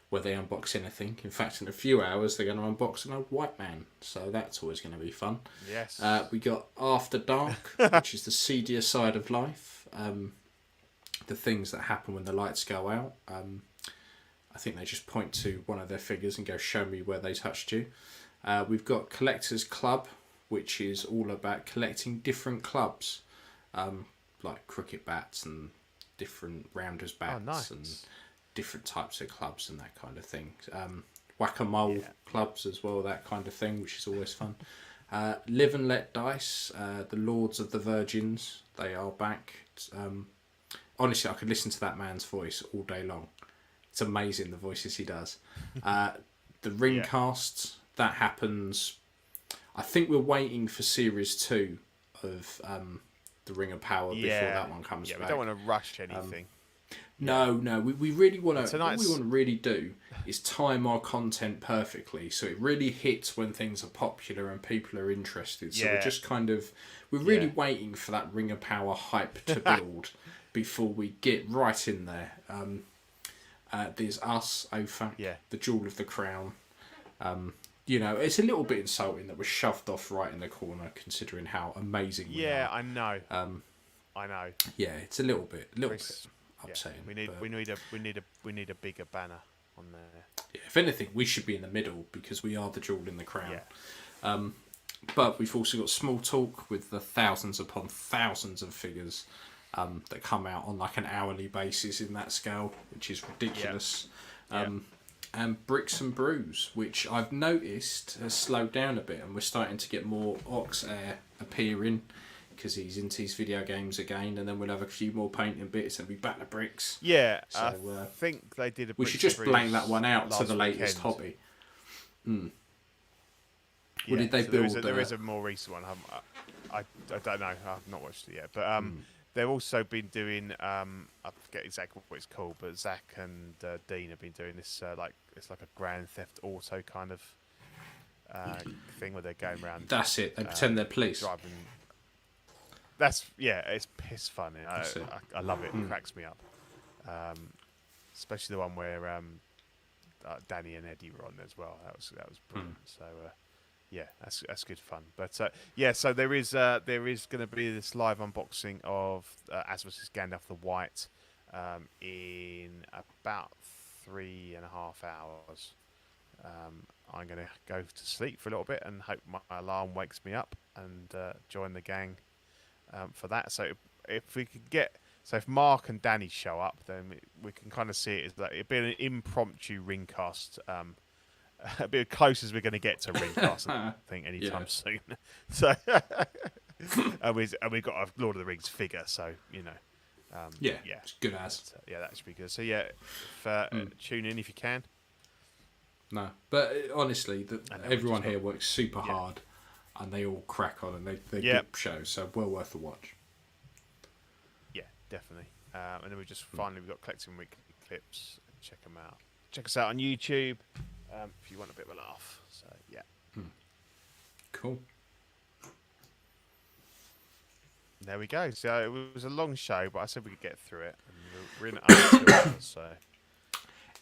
where they unbox anything. In fact, in a few hours, they're going to unbox an old white man. So that's always going to be fun. Yes. We got After Dark, which is the seedier side of life. The things that happen when the lights go out. I I think they just point to one of their figures and go, show me where they touched you. We've got Collector's Club, which is all about collecting different clubs, like cricket bats and different rounders bats and different types of clubs and that kind of thing. Whack-a-mole clubs as well, that kind of thing, which is always fun. Live and Let Dice, the Lords of the Virgins, they are back. Honestly, I could listen to that man's voice all day long. It's amazing, the voices he does. The Ring casts, that happens. I think we're waiting for Series 2 of the Ring of Power before that one comes back. We don't want to rush anything. No, we really want to. Tonight's... What we want to really do is time our content perfectly, so it really hits when things are popular and people are interested. So we're just we're really waiting for that Ring of Power hype to build before we get right in there. There's us, OFAC, the Jewel of the Crown. It's a little bit insulting that we're shoved off right in the corner, considering how amazing we are. Yeah, I know. I know. Yeah, it's a little bit upsetting. We need a bigger banner on there. Yeah, if anything, we should be in the middle because we are the jewel in the crown. Yeah. But we've also got Small Talk with the thousands upon thousands of figures that come out on like an hourly basis in that scale, which is ridiculous. And Bricks and Brews, which I've noticed has slowed down a bit, and we're starting to get more Ox Air appearing because he's into his video games again, and then we'll have a few more painting bits and be back to Bricks. Yeah, so, I think they did a we should just blank that one out to the latest hobby. What did they build? There is a more recent one. I don't know. I've not watched it yet. But they've also been doing, I forget exactly what it's called, but Zach and Dean have been doing this, it's like a Grand Theft Auto kind of thing where they're going around. That's it. They pretend they're police. Driving. It's piss funny. I love it. It cracks me up. Especially the one where Danny and Eddie were on as well. That was brilliant. So that's good fun. But so there is going to be this live unboxing of Asmus Gandalf the White in about 3.5 hours. I'm going to go to sleep for a little bit and hope my alarm wakes me up and join the gang for that. So if we could if Mark and Danny show up, then we can kind of see it as like it'd be an impromptu ringcast. A bit as close as we're going to get to ringcast, I think, anytime soon. So, and we've got a Lord of the Rings figure, so it's good as. That should be good. So tune in if you can. No, but honestly, everyone here works super hard, and they all crack on, and they good shows, so well worth a watch. Yeah, definitely. And then we've got Collecting Weekly Clips. Check them out. Check us out on YouTube if you want a bit of a laugh. So cool. There we go. So it was a long show, but I said we could get through it. And we're in under 2 hours, so.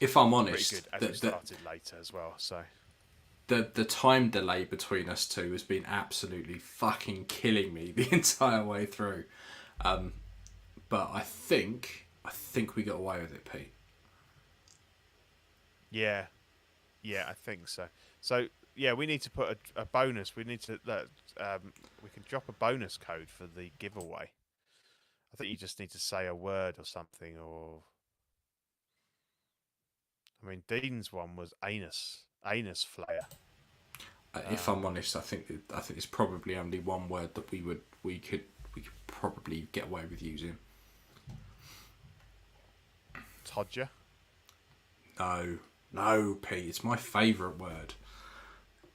If I'm honest, pretty good, as we started later as well. So the time delay between us two has been absolutely fucking killing me the entire way through. But I think we got away with it, Pete. Yeah, I think so. So we need to put a bonus. We need to we can drop a bonus code for the giveaway. I think you just need to say a word or something, or. I mean, Dean's one was anus flayer. If I'm honest, I think it's probably only one word that we could probably get away with using. Todger? No, Pete. It's my favourite word.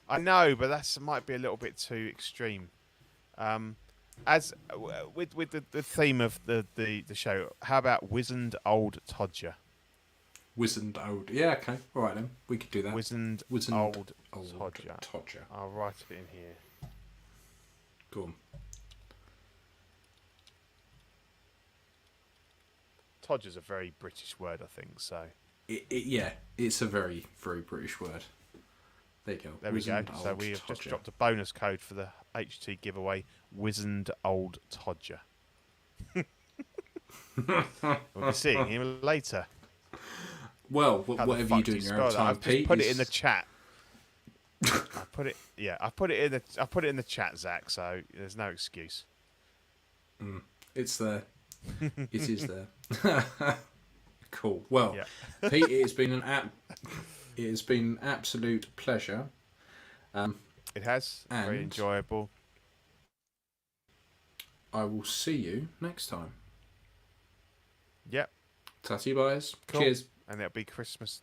I know, but that might be a little bit too extreme. As with the theme of the show, how about wizened old Todger? Wizened old. Yeah, okay. All right, then. We could do that. Wizened old Todger. I'll write it in here. Go on. Todger's a very British word, I think, so... it's a very, very British word. There you go. There we go. So we have just dropped a bonus code for the HT giveaway, Wizened Old Todger. We'll be seeing him later. Well, How the whatever fuck you do in your spell own that? time, I've just Pete. put it in the chat. I put it in the chat, Zach. So there's no excuse. It's there. It is there. Cool. Well, Yeah. Pete, it has been an absolute pleasure. It has very And- enjoyable. I will see you next time. Yep. Tatty boys. Cool. Cheers. And it'll be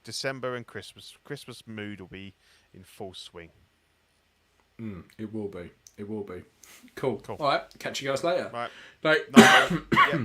December and Christmas. Christmas mood will be in full swing. It will be. It will be. Cool. Cool. All right. Catch you guys later. Right. Bye. Night, mate. Yep.